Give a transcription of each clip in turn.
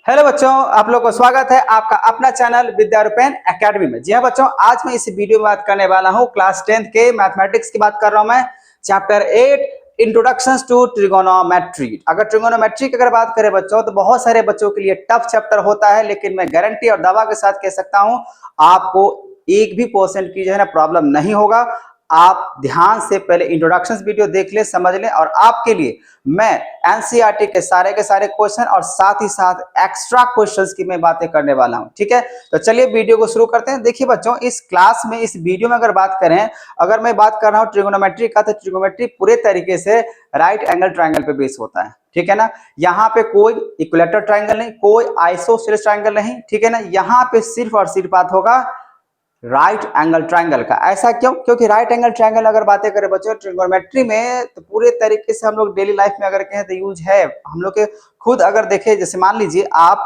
Hello बच्चों, आप लोगों को स्वागत है आपका अपना चैनल विद्यारूपेन एकेडमी में। जी हाँ बच्चों, आज मैं इस वीडियो में बात करने वाला हूँ क्लास 10th के मैथमेटिक्स की बात कर रहा हूँ मैं। Chapter 8 introduction to trigonometry. अगर ट्रिगोनोमेट्री की अगर बात करें बच्चों तो बहुत सारे बच्चों के लिए टफ चैप्टर होता है, लेकिन मैं गारंटी और दावा के साथ कह सकता हूँ आपको एक भी परसेंट की जो है ना प्रॉब्लम नहीं होगा। आप ध्यान से पहले इंट्रोडक्शन वीडियो देख ले, समझ लें, और आपके लिए मैं एनसीईआरटी के सारे क्वेश्चन और साथ ही साथ एक्स्ट्रा क्वेश्चंस की मैं बातें करने वाला हूं। ठीक है, तो चलिए वीडियो को शुरू करते हैं। देखिए बच्चों, इस क्लास में इस वीडियो में अगर बात करें, अगर मैं बात कर रहा हूं ट्रिगोनोमेट्री का, तो ट्रिगोनोमेट्री पूरे तरीके से राइट एंगल ट्रायंगल पे बेस होता है। ठीक है ना, यहाँ पे कोई इक्विलेटरल ट्रायंगल नहीं, कोई आइसोसेलेस ट्रायंगल नहीं। ठीक है ना, यहाँ पे सिर्फ और सिर्फ बात होगा राइट एंगल ट्रायंगल का। ऐसा क्यों? क्योंकि राइट एंगल ट्रायंगल अगर बातें करें बच्चों ट्रिगोनोमेट्री में, तो पूरे तरीके से हम लोग डेली लाइफ में अगर कहें तो यूज है हम लोग के। खुद अगर देखें, जैसे मान लीजिए आप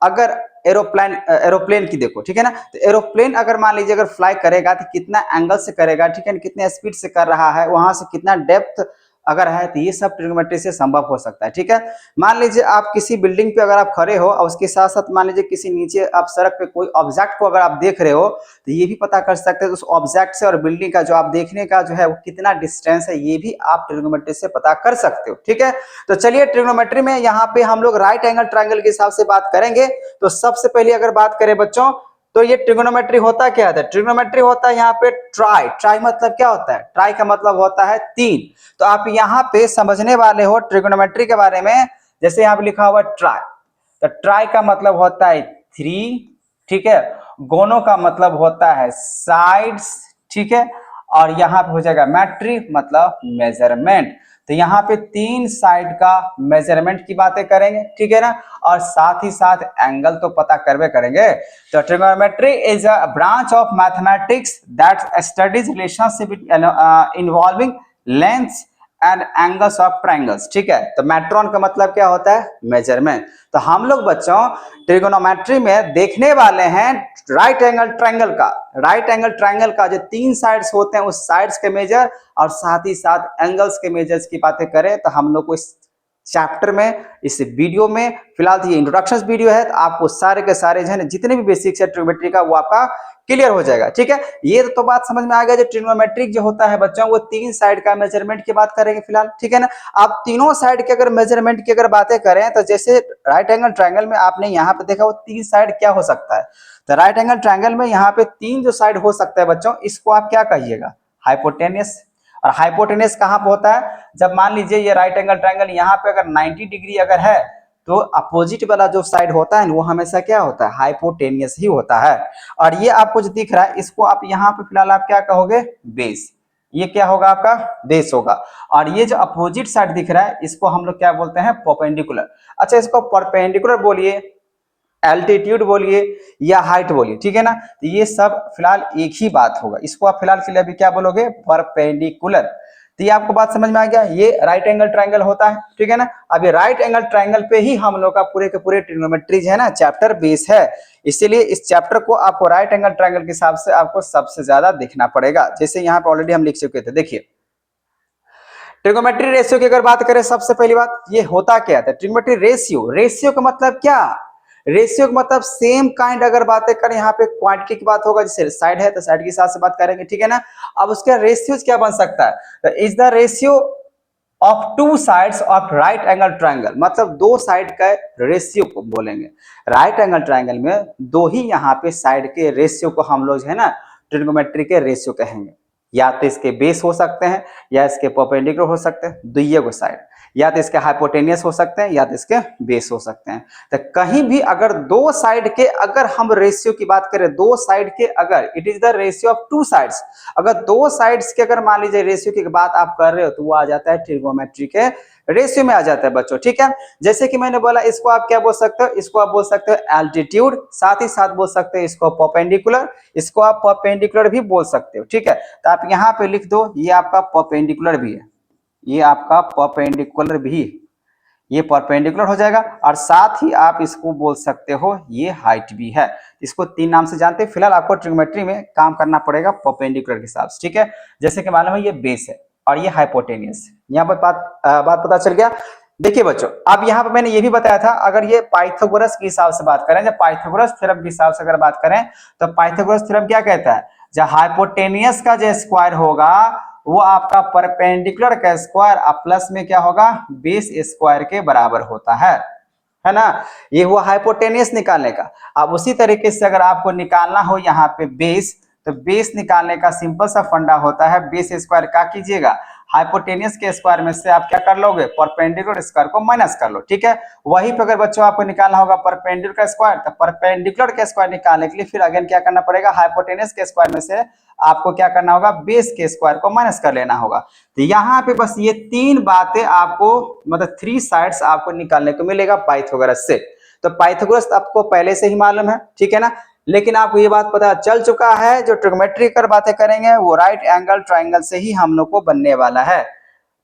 अगर एरोप्लेन की देखो, ठीक है ना, तो एरोप्लेन अगर मान लीजिए अगर फ्लाई करेगा तो कितना एंगल से करेगा, ठीक है, कितने स्पीड से कर रहा है, वहां से कितना डेप्थ अगर है, तो ये सब ट्रिगोनोमेट्री से संभव हो सकता है। ठीक है, मान लीजिए आप किसी बिल्डिंग पे अगर आप खड़े हो और उसके साथ साथ मान लीजिए किसी नीचे आप सड़क पे कोई ऑब्जेक्ट को अगर आप देख रहे हो, तो ये भी पता कर सकते हैं उस ऑब्जेक्ट से और बिल्डिंग का जो आप देखने का जो है वो कितना डिस्टेंस है, ये भी आप ट्रिगोनोमेट्री से पता कर सकते हो। ठीक है, तो चलिए ट्रिगोनोमेट्री में यहाँ पे हम लोग राइट एंगल ट्रायंगल के हिसाब से बात करेंगे। तो सबसे पहले अगर बात करें बच्चों, तो ये ट्रिगोनोमेट्री होता क्या है? ट्रिगोनोमेट्री होता है यहाँ पे ट्राई। ट्राई मतलब क्या होता है? ट्राई का मतलब होता है तीन। तो आप यहाँ पे समझने वाले हो ट्रिगोनोमेट्री के बारे में। जैसे यहाँ पे लिखा हुआ ट्राई, तो ट्राई का मतलब होता है थ्री। ठीक है, गोनो का मतलब होता है साइड्स। ठीक है, और यहाँ पे हो जाएगा मैट्री मतलब मेजरमेंट। तो यहाँ पे तीन साइड का मेजरमेंट की बातें करेंगे। ठीक है ना, और साथ ही साथ एंगल तो पता करवे करेंगे। तो trigonometry is a branch of mathematics that studies relationship involving lengths and angles of triangles. ठीक है, तो मैट्रॉन का मतलब क्या होता है? मेजरमेंट। तो हम लोग बच्चों ट्रिगोनोमेट्री में देखने वाले हैं राइट एंगल ट्रायंगल का। राइट एंगल ट्रायंगल का जो तीन साइड्स होते हैं उस साइड्स के मेजर और साथ ही साथ एंगल्स के मेजर्स की बातें करें, तो हम लोग को इस चैप्टर में, इस वीडियो में, फिलहाल ये इंट्रोडक्शन वीडियो है, तो आपको सारे के सारे जो है जितने भी बेसिक्स है ट्रिग्नोमेट्री का वो आपका क्लियर हो जाएगा। ठीक है, ये तो बात समझ में आ गया। जो ट्रिग्नोमेट्रिक जो होता है बच्चों, वो तीन साइड का मेजरमेंट की बात करेंगे फिलहाल। ठीक है ना, आप तीनों साइड के अगर मेजरमेंट की अगर बातें करें, तो जैसे राइट एंगल ट्रायंगल में आपने यहाँ पे देखा वो तीन साइड क्या हो सकता है। तो राइट एंगल ट्रायंगल में यहाँ पे तीन जो साइड हो सकता है बच्चों, इसको आप क्या कहिएगा? हाइपोटेनियस। और हाइपोटेनियस कहाँ पे होता है? जब मान लीजिए ये राइट एंगल ट्रायंगल यहाँ पे अगर 90 डिग्री अगर है, तो अपोजिट वाला जो साइड होता है वो हमेशा क्या होता है? हाइपोटेनियस ही होता है। और ये आपको जो दिख रहा है, इसको आप यहाँ पे फिलहाल आप क्या कहोगे? बेस। ये क्या होगा? आपका बेस होगा। और ये जो अपोजिट साइड दिख रहा है, इसको हम लोग क्या बोलते हैं? परपेंडिकुलर। अच्छा, इसको परपेंडिकुलर बोलिए, एल्टीट्यूड बोलिए, या हाइट बोलिए। ठीक है ना, तो ये सब फिलहाल एक ही बात होगा। इसको आप फिलहाल के लिए अभी क्या बोलोगे? परपेंडिकुलर। तो ये आपको बात समझ में आ गया, ये राइट एंगल ट्रायंगल होता है। ठीक है ना, अब ये राइट एंगल ट्रायंगल पे ही हम लोग का पूरे के पूरे ट्रिग्नोमेट्री है ना चैप्टर बेस है। इसीलिए इस चैप्टर को आपको राइट एंगल ट्रायंगल के हिसाब से आपको सबसे ज्यादा देखना पड़ेगा। जैसे यहाँ पे ऑलरेडी हम लिख चुके थे, देखिए ट्रिग्नोमेट्री रेशियो की अगर बात करें, सबसे पहली बात ये होता क्या था? Trigonometry ratio. रेशियो का मतलब क्या? रेशियो का मतलब सेम काइंड अगर बातें करें, यहाँ पे क्वांटिटी की बात होगा, जैसे साइड है तो साइड के हिसाब से बात करेंगे। ठीक है ना, अब उसका रेशियोज क्या बन सकता है? तो is the ratio of two sides of right angle triangle, मतलब दो साइड का रेशियो को बोलेंगे। राइट एंगल ट्रायंगल में दो ही यहाँ पे साइड के रेशियो को हम लोग है ना ट्रिग्नोमेट्री के रेशियो कहेंगे। या तो इसके बेस हो सकते हैं, या इसके परपेंडिकुलर हो सकते हैं, दुइये को साइड, या तो इसके हाइपोटेनियस हो सकते हैं, या तो इसके बेस हो सकते हैं। तो कहीं भी अगर दो साइड के अगर हम रेशियो की बात करें, दो साइड के अगर it is the ratio of two sides, अगर दो साइड्स के अगर मान लीजिए रेशियो की बात आप कर रहे हो, तो वो आ जाता है ट्रिग्नोमेट्री के रेशियो में आ जाता है बच्चों। ठीक है, जैसे कि मैंने बोला, इसको आप क्या बोल सकते हो? इसको आप बोल सकते हो एल्टीट्यूड, साथ ही साथ बोल सकते हो इसको परपेंडिकुलर, इसको आप परपेंडिकुलर भी बोल सकते हो। ठीक है, तो आप यहाँ पे लिख दो, ये आपका परपेंडिकुलर भी है, ये आपका परपेंडिकुलर भी, ये परपेंडिकुलर हो जाएगा। और साथ ही आप इसको बोल सकते हो ये हाइट भी है। इसको तीन नाम से जानते हैं। फिलहाल आपको ट्रिग्नोमेट्री में काम करना पड़ेगा परपेंडिकुलर के हिसाब से। ठीक है, जैसे कि मालूम है ये बेस है और ये हाइपोटेनियस। यहाँ पर बात पता चल गया। देखिए बच्चों, अब यहाँ पे मैंने ये भी बताया था, अगर ये पाइथागोरस के हिसाब से बात करें, जब पाइथागोरस थ्योरम के हिसाब से अगर बात करें, तो पाइथागोरस थ्योरम क्या कहता है, जब हाइपोटेनियस का जो स्क्वायर होगा वो आपका परपेंडिकुलर का स्क्वायर प्लस में क्या होगा, बेस स्क्वायर के बराबर होता है ना। ये हुआ हाइपोटेनियस निकालने का। अब उसी तरीके से अगर आपको निकालना हो यहाँ पे बेस, तो बेस निकालने का सिंपल सा फंडा होता है, बेस स्क्वायर क्या कीजिएगा, हाइपोटेनियस के स्क्वायर में से आप क्या कर लोगे, परपेंडिकुलर स्क्वायर को माइनस कर लो, ठीक है। वहीं पे अगर बच्चों आपको निकालना होगा परपेंडिकुलर का स्क्वायर, तो परपेंडिकुलर के स्क्वायर निकालने के लिए फिर अगेन क्या करना पड़ेगा, हाइपोटेनियस के स्क्वायर में से आपको क्या करना होगा, बेस के स्क्वायर को माइनस कर लेना होगा। तो यहाँ पे बस ये तीन बातें आपको, मतलब 3 साइड्स आपको निकालने को मिलेगा पाइथागोरस से। तो पाइथागोरस आपको पहले से ही मालूम है, ठीक है ना। लेकिन आपको ये बात पता चल चुका है, जो ट्रिग्नोमेट्री कर बातें करेंगे वो राइट एंगल ट्राइंगल से ही हम लोग को बनने वाला है,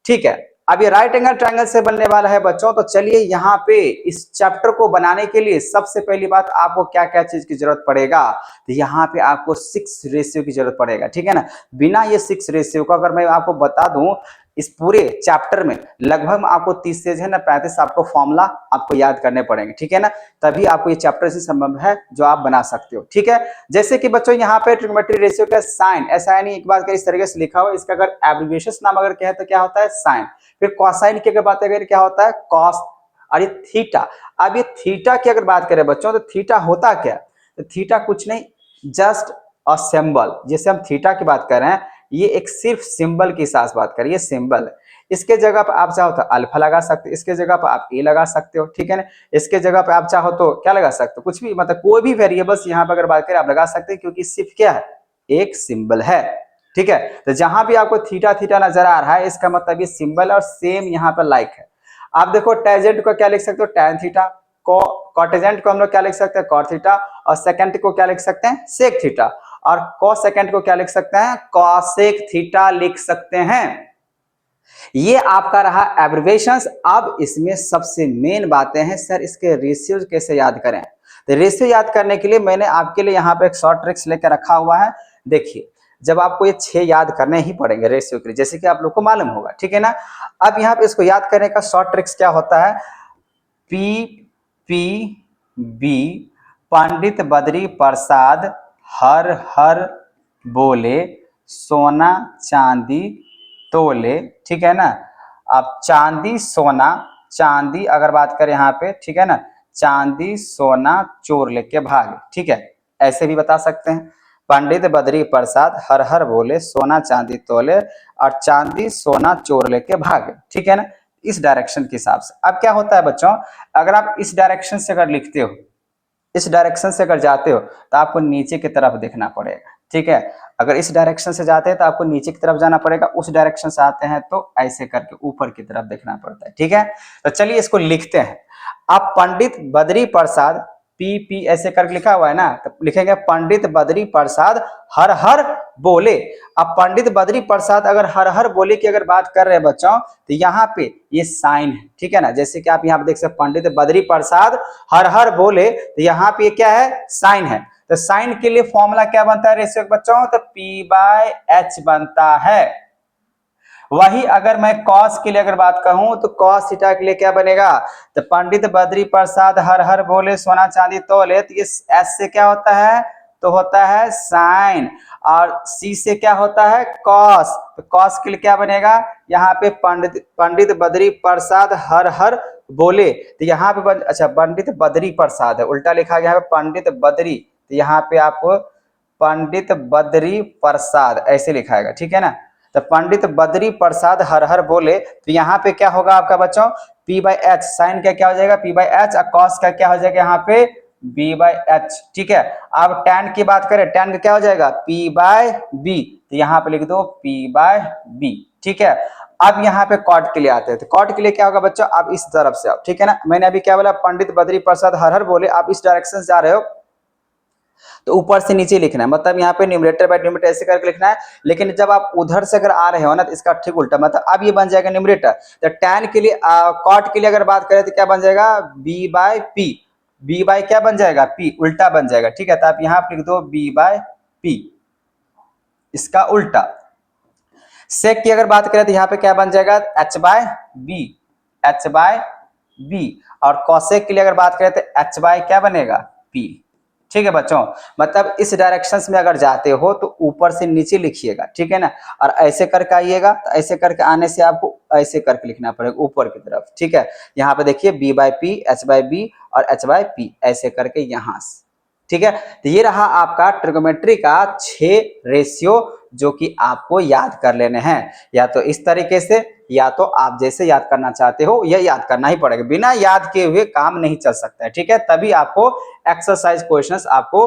ठीक है। अब ये राइट एंगल ट्राइंगल से बनने वाला है बच्चों, तो चलिए यहाँ पे इस चैप्टर को बनाने के लिए सबसे पहली बात आपको क्या क्या चीज की जरूरत पड़ेगा, तो यहाँ पे आपको 6 रेशियो की जरूरत पड़ेगा, ठीक है ना। बिना ये 6 रेशियो का अगर मैं आपको बता दूं, इस पूरे चैप्टर में लगभग आपको 30 से है ना 35 आपको फॉर्मूला आपको याद करने पड़ेंगे, ठीक है ना। तभी आपको ये चैप्टर से संबंध है जो आप बना सकते हो, ठीक है। जैसे कि बच्चों यहाँ पे ट्रिग्नोमेट्री रेशियो का साइन, ऐसा नहीं एक बात इस तरीके से लिखा हुआ, इसका अगर एब्रिविएशन नाम अगर कहे तो क्या होता है, साइन। फिर कॉसाइन की अगर बात करें क्या होता है, कॉस। और ये थीटा, अब ये थीटा की अगर बात करें बच्चों, तो थीटा होता क्या, तो थीटा कुछ नहीं, जस्ट अ सिंबल। जैसे हम थीटा की बात कर रहे हैं, ये एक सिर्फ सिंबल की साथ बात करें, ये सिंबल है। इसके जगह पर आप चाहो तो अल्फा लगा सकते हो, इसके जगह पर आप ए लगा सकते हो, ठीक है ना। इसके जगह पे आप चाहो तो क्या लगा सकते हो, कुछ भी, मतलब कोई भी वेरिएबल्स यहाँ पर अगर बात करें आप लगा सकते हैं, क्योंकि सिर्फ क्या है, एक सिंबल है, ठीक है। तो जहां भी आपको थीटा थीटा नजर आ रहा है, इसका मतलब ये सिंबल और सेम यहाँ पर लाइक है। आप देखो टेंजेंट को क्या लिख सकते हो, टैन थीटा, कॉटेजेंट को हम लोग क्या लिख सकते हैं, कॉट थीटा, और सेकेंड को क्या लिख सकते हैं, सेक थीटा, और कॉस सेकेंड को क्या लिख सकते हैं, कॉसेक थीटा लिख सकते हैं। ये आपका रहा एब्रिविएशंस। अब इसमें सबसे मेन बातें हैं, सर इसके रेशियो कैसे याद करें। तो रेशियो याद करने के लिए मैंने आपके लिए यहाँ पे एक शॉर्ट ट्रिक्स लेकर रखा हुआ है। देखिए, जब आपको ये 6 याद करने ही पड़ेंगे रेशियो के लिए, जैसे कि आप लोग को मालूम होगा, ठीक है ना। अब यहाँ पे इसको याद करने का शॉर्ट ट्रिक्स क्या होता है, P P B, Pandit Badri Prasad हर हर बोले, सोना चांदी तोले, ठीक है ना। अब चांदी सोना, चांदी अगर बात करें यहाँ पे, ठीक है ना, चांदी सोना चोर लेके भागे, ठीक है, ऐसे भी बता सकते हैं। पंडित बद्री प्रसाद हर हर बोले, सोना चांदी तोले, और चांदी सोना चोर लेके भागे, ठीक है ना। इस डायरेक्शन के हिसाब से अब क्या होता है बच्चों, अगर आप इस डायरेक्शन से अगर लिखते हो, इस डायरेक्शन से अगर जाते हो, तो आपको नीचे की तरफ देखना पड़ेगा, ठीक है। अगर इस डायरेक्शन से जाते हैं तो आपको नीचे की तरफ जाना पड़ेगा, उस डायरेक्शन से आते हैं तो ऐसे करके ऊपर की तरफ देखना पड़ता है, ठीक है। तो चलिए इसको लिखते हैं। अब पंडित बद्री प्रसाद, पी पी ऐसे करके लिखा हुआ है ना, तो लिखेंगे पंडित बद्री प्रसाद हर हर बोले। अब पंडित बद्री प्रसाद अगर हर हर बोले की अगर बात कर रहे हैं बच्चों, तो यहाँ पे ये साइन है, ठीक है ना। जैसे कि आप यहाँ पे देख सकते हैं पंडित बद्री प्रसाद हर हर बोले, तो यहाँ पे क्या है, साइन है। तो साइन के लिए फॉर्मूला क्या बनता है रेशियो बच्चों, तो P/H बनता है। वही अगर मैं कॉस के लिए अगर बात कहूं, तो कॉस थीटा के लिए क्या बनेगा, तो पंडित बद्री प्रसाद हर हर बोले, सोना चांदी तोले, तो इस एस से क्या होता है, तो होता है साइन, और सी से क्या होता है, कॉस। तो कॉस के लिए क्या बनेगा, यहाँ पे पंडित बद्री प्रसाद हर हर बोले, तो यहाँ पे अच्छा पंडित बद्री प्रसाद है, उल्टा लिखा गया है पंडित बद्री, तो यहाँ पे आपको पंडित बद्री प्रसाद ऐसे लिखाएगा, ठीक है ना। तो पंडित बद्री प्रसाद हर हर बोले, तो यहाँ पे क्या होगा आपका बच्चों, P/H, साइन का क्या हो जाएगा P/H, और कॉस का क्या हो जाएगा यहाँ पे B/H, ठीक है। अब टैन की बात करें, टैन का क्या हो जाएगा P/B, तो यहाँ पे लिख दो P/B, ठीक है। अब यहाँ पे कॉट के लिए आते हैं, तो कॉट के लिए क्या होगा बच्चों, आप इस तरफ से आओ, ठीक है ना। मैंने अभी क्या बोला, पंडित बद्री प्रसाद हर हर बोले, आप इस डायरेक्शन से जा रहे हो, तो ऊपर से नीचे लिखना है, मतलब यहाँ पे न्यूमरेटर बाय न्यूमरेटर ऐसे करके लिखना है। लेकिन जब आप उधर से अगर आ रहे हो ना, तो इसका ठीक उल्टा, मतलब अब ये बन जाएगा न्यूमरेटर। तो टैन के लिए कॉट के लिए अगर बात करें तो क्या बन जाएगा, B/P, B बाय क्या बन जाएगा, P, उल्टा बन जाएगा, ठीक है। तो आप यहाँ पे लिख दो B/P, इसका उल्टा। सेक की अगर बात करें तो यहाँ पे क्या बन जाएगा, H/B, एच बाय बी, और कॉसेक के लिए अगर बात करें तो एच बाय क्या बनेगा, पी। ठीक है बच्चों, मतलब इस डायरेक्शन में अगर जाते हो तो ऊपर से नीचे लिखिएगा, ठीक है ना, और ऐसे करके आइएगा, तो ऐसे करके आने से आपको ऐसे करके लिखना पड़ेगा ऊपर की तरफ। ठीक है, यहाँ पे देखिए B by P, H by B और एच बाय पी, ऐसे करके यहाँ से। ठीक है, तो ये रहा आपका ट्रिग्नोमेट्री का 6 रेशियो जो कि आपको याद कर लेने हैं, या तो इस तरीके से या तो आप जैसे याद करना चाहते हो, यह याद करना ही पड़ेगा, बिना याद किए हुए काम नहीं चल सकता है। ठीक है, तभी आपको एक्सरसाइज क्वेश्चंस आपको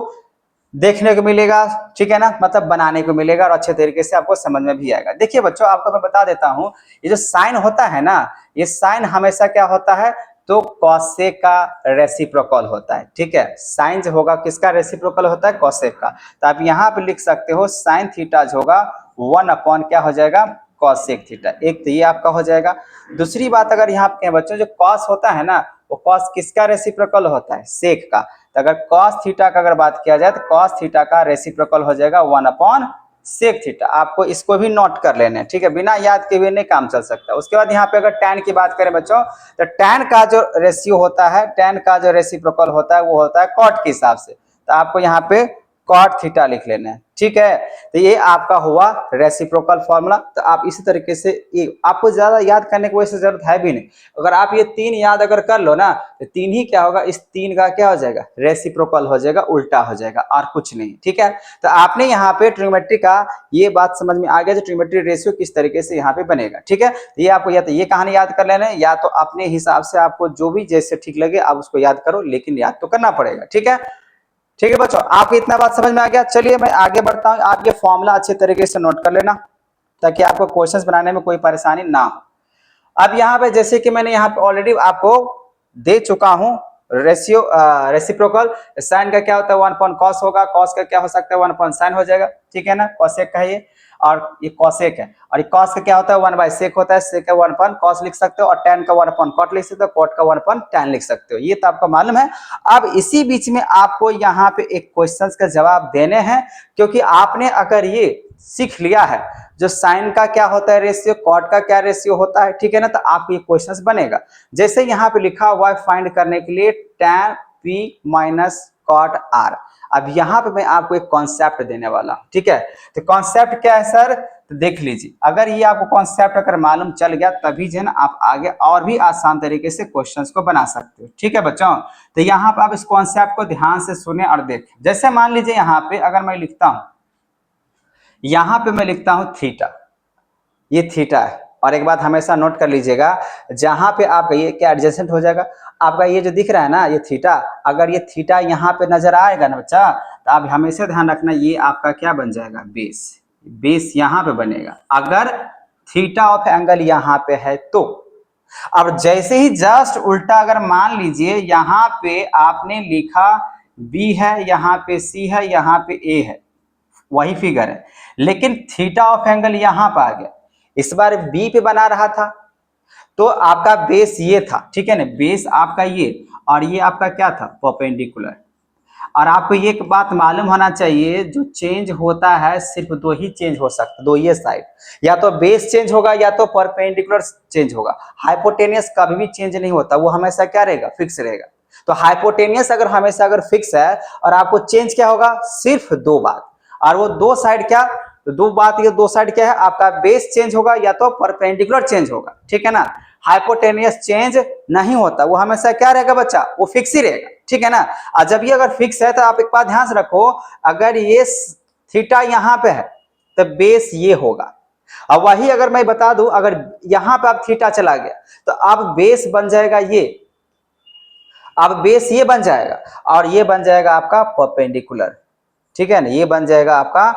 देखने को मिलेगा, ठीक है ना, मतलब बनाने को मिलेगा और अच्छे तरीके से आपको समझ में भी आएगा। देखिए बच्चों, आपको मैं बता देता हूं, ये जो साइन होता है ना, ये साइन हमेशा क्या होता है, तो कॉसेक का रेसिप्रोकल होता है। ठीक है, साइन जो होगा किसका रेसिप्रोकल होता है, कॉसेक का। तो आप यहाँ पे लिख सकते हो साइन थीटा जो होगा 1 अपॉन क्या हो जाएगा, कॉसेक थीटा। एक तो ये आपका हो जाएगा। दूसरी बात, अगर यहाँ पे बच्चों जो कॉस होता है ना, वो कॉस किसका रेसिप्रोकल होता है, सेक का। तो अगर कॉस थीटा का अगर बात किया जाए तो कॉस थीटा का रेसिप्रोकल हो जाएगा 1 अपॉन सेक थीटा। आपको इसको भी नोट कर लेना है, ठीक है, बिना याद के हुए नहीं काम चल सकता। उसके बाद यहाँ पे अगर टैन की बात करें बच्चों, तो टैन का जो रेशियो होता है, टैन का जो रेसिप्रोकल होता है वो होता है कॉट के हिसाब से। तो आपको यहाँ पे कॉट थीटा लिख लेना है। ठीक है, तो ये आपका हुआ रेसिप्रोकल फॉर्मूला। तो आप इसी तरीके से, ये आपको ज्यादा याद करने की वैसे जरूरत है भी नहीं। अगर आप ये 3 याद अगर कर लो ना, तो 3 ही क्या होगा, इस 3 का क्या हो जाएगा, रेसिप्रोकल हो जाएगा, उल्टा हो जाएगा और कुछ नहीं। ठीक है, तो आपने यहाँ पे ट्रिग्नोमेट्री का ये बात समझ में आ गया, जो ट्रिग्नोमेट्री रेशियो किस तरीके से यहाँ पे बनेगा। ठीक है, तो ये आपको या तो ये कहानी याद कर लेना है, या तो अपने हिसाब से आपको जो भी जैसे ठीक लगे आप उसको याद करो, लेकिन याद तो करना पड़ेगा। ठीक है, ठीक है बच्चों, आपको इतना बात समझ में आ गया। चलिए मैं आगे बढ़ता हूं, आप ये फॉर्मूला अच्छे तरीके से नोट कर लेना ताकि आपको क्वेश्चंस बनाने में कोई परेशानी ना हो। अब यहाँ पे जैसे कि मैंने यहाँ पे ऑलरेडी आपको दे चुका हूं रेशियो, रेसिप्रोकल। साइन का क्या होता है, 1 अपॉन कॉस होगा, कॉस का क्या हो सकता है, 1 अपॉन साइन हो जाएगा। ठीक है ना, कॉसेक का ये, और ये कॉसेक है, और ये कॉस का क्या होता है, 1 बाय सेक होता है, सेक का 1 अपॉन कॉस लिख सकते हो, और टैन का 1 अपॉन कॉट लिख सकते हो, कॉट का 1 अपॉन टैन लिख सकते हो। ये तो आपको मालूम है। अब इसी बीच में आपको यहाँ पे एक क्वेश्चन का जवाब देने हैं, क्योंकि आपने अगर ये सीख लिया है जो साइन का क्या होता है रेशियो, कॉट का क्या रेशियो होता है, ठीक है ना, तो आपको ये क्वेश्चंस बनेगा। जैसे यहाँ पे लिखा हुआ है फाइंड करने के लिए tan p minus cot r। अब यहाँ पे मैं आपको एक कॉन्सेप्ट देने वाला हूँ। ठीक है, तो कॉन्सेप्ट क्या है सर, तो देख लीजिए, अगर ये आपको कॉन्सेप्ट अगर मालूम चल गया तभी जो है ना आप आगे और भी आसान तरीके से क्वेश्चंस को बना सकते हो। ठीक है बच्चों, तो यहाँ पे आप इस कॉन्सेप्ट को ध्यान से सुने और देखें। जैसे मान लीजिए यहाँ पे अगर मैं लिखता हूँ, यहाँ पे मैं लिखता हूँ थीटा, ये थीटा है। और एक बात हमेशा नोट कर लीजिएगा, जहां पे आपका ये क्या एडजेसेंट हो जाएगा, आपका ये जो दिख रहा है ना ये थीटा, अगर ये थीटा यहाँ पे नजर आएगा ना बच्चा, तो आप हमेशा ध्यान रखना ये आपका क्या बन जाएगा, बेस। बेस यहाँ पे बनेगा अगर थीटा ऑफ एंगल यहाँ पे है तो। अब जैसे ही जस्ट उल्टा अगर मान लीजिए यहाँ पे आपने लिखा बी है, यहाँ पे सी है, यहाँ पे ए है, वही फिगर है, लेकिन थीटा ऑफ एंगल यहां पर आ गया। इस बार बी पे बना रहा था तो आपका बेस ये था, ठीक है ना, बेस आपका ये, और ये आपका क्या था, परपेंडिकुलर। और आपको ये एक बात मालूम होना चाहिए, जो चेंज होता है सिर्फ दो ही चेंज हो सकता, दो ये साइड, या तो बेस चेंज होगा या तो परपेंडिकुलर चेंज होगा। हाइपोटेनियस कभी भी चेंज नहीं होता, वो हमेशा क्या रहेगा, फिक्स रहेगा। तो हाइपोटेनियस अगर हमेशा अगर फिक्स है और आपको चेंज क्या होगा, सिर्फ दो बात, और वो दो साइड क्या, तो दो बात, ये दो साइड क्या है, आपका बेस चेंज होगा या तो परपेंडिकुलर चेंज होगा। ठीक है ना, हाइपोटेनियस चेंज नहीं होता, वो हमेशा क्या रहेगा बच्चा, वो फिक्स ही रहेगा। ठीक है ना, और जब ये अगर फिक्स है तो आप एक बात ध्यान से रखो, अगर ये थीटा यहाँ पे है तो बेस ये होगा। अब वही अगर मैं बता दूं, अगर यहां पे आप थीटा चला गया तो अब बेस बन जाएगा ये, अब बेस ये बन जाएगा, और ये बन जाएगा आपका परपेंडिकुलर। ठीक है ना, ये बन जाएगा आपका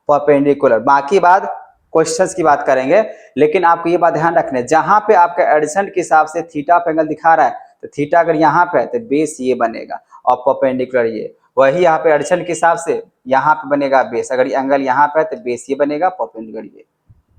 परपेंडिकुलर। बाकी बात क्वेश्चंस की बात करेंगे, लेकिन आपको ये बात ध्यान रखना है, जहां पे आपका एडिशन के हिसाब से थीटा पे एंगल दिखा रहा है, तो थीटा अगर यहाँ पे है तो बेस ये बनेगा और परपेंडिकुलर ये। वही यहाँ पे एडिशन के हिसाब से यहाँ पे बनेगा बेस, अगर एंगल यहाँ पे है तो बेस ये बनेगा, परपेंडिकुलर ये।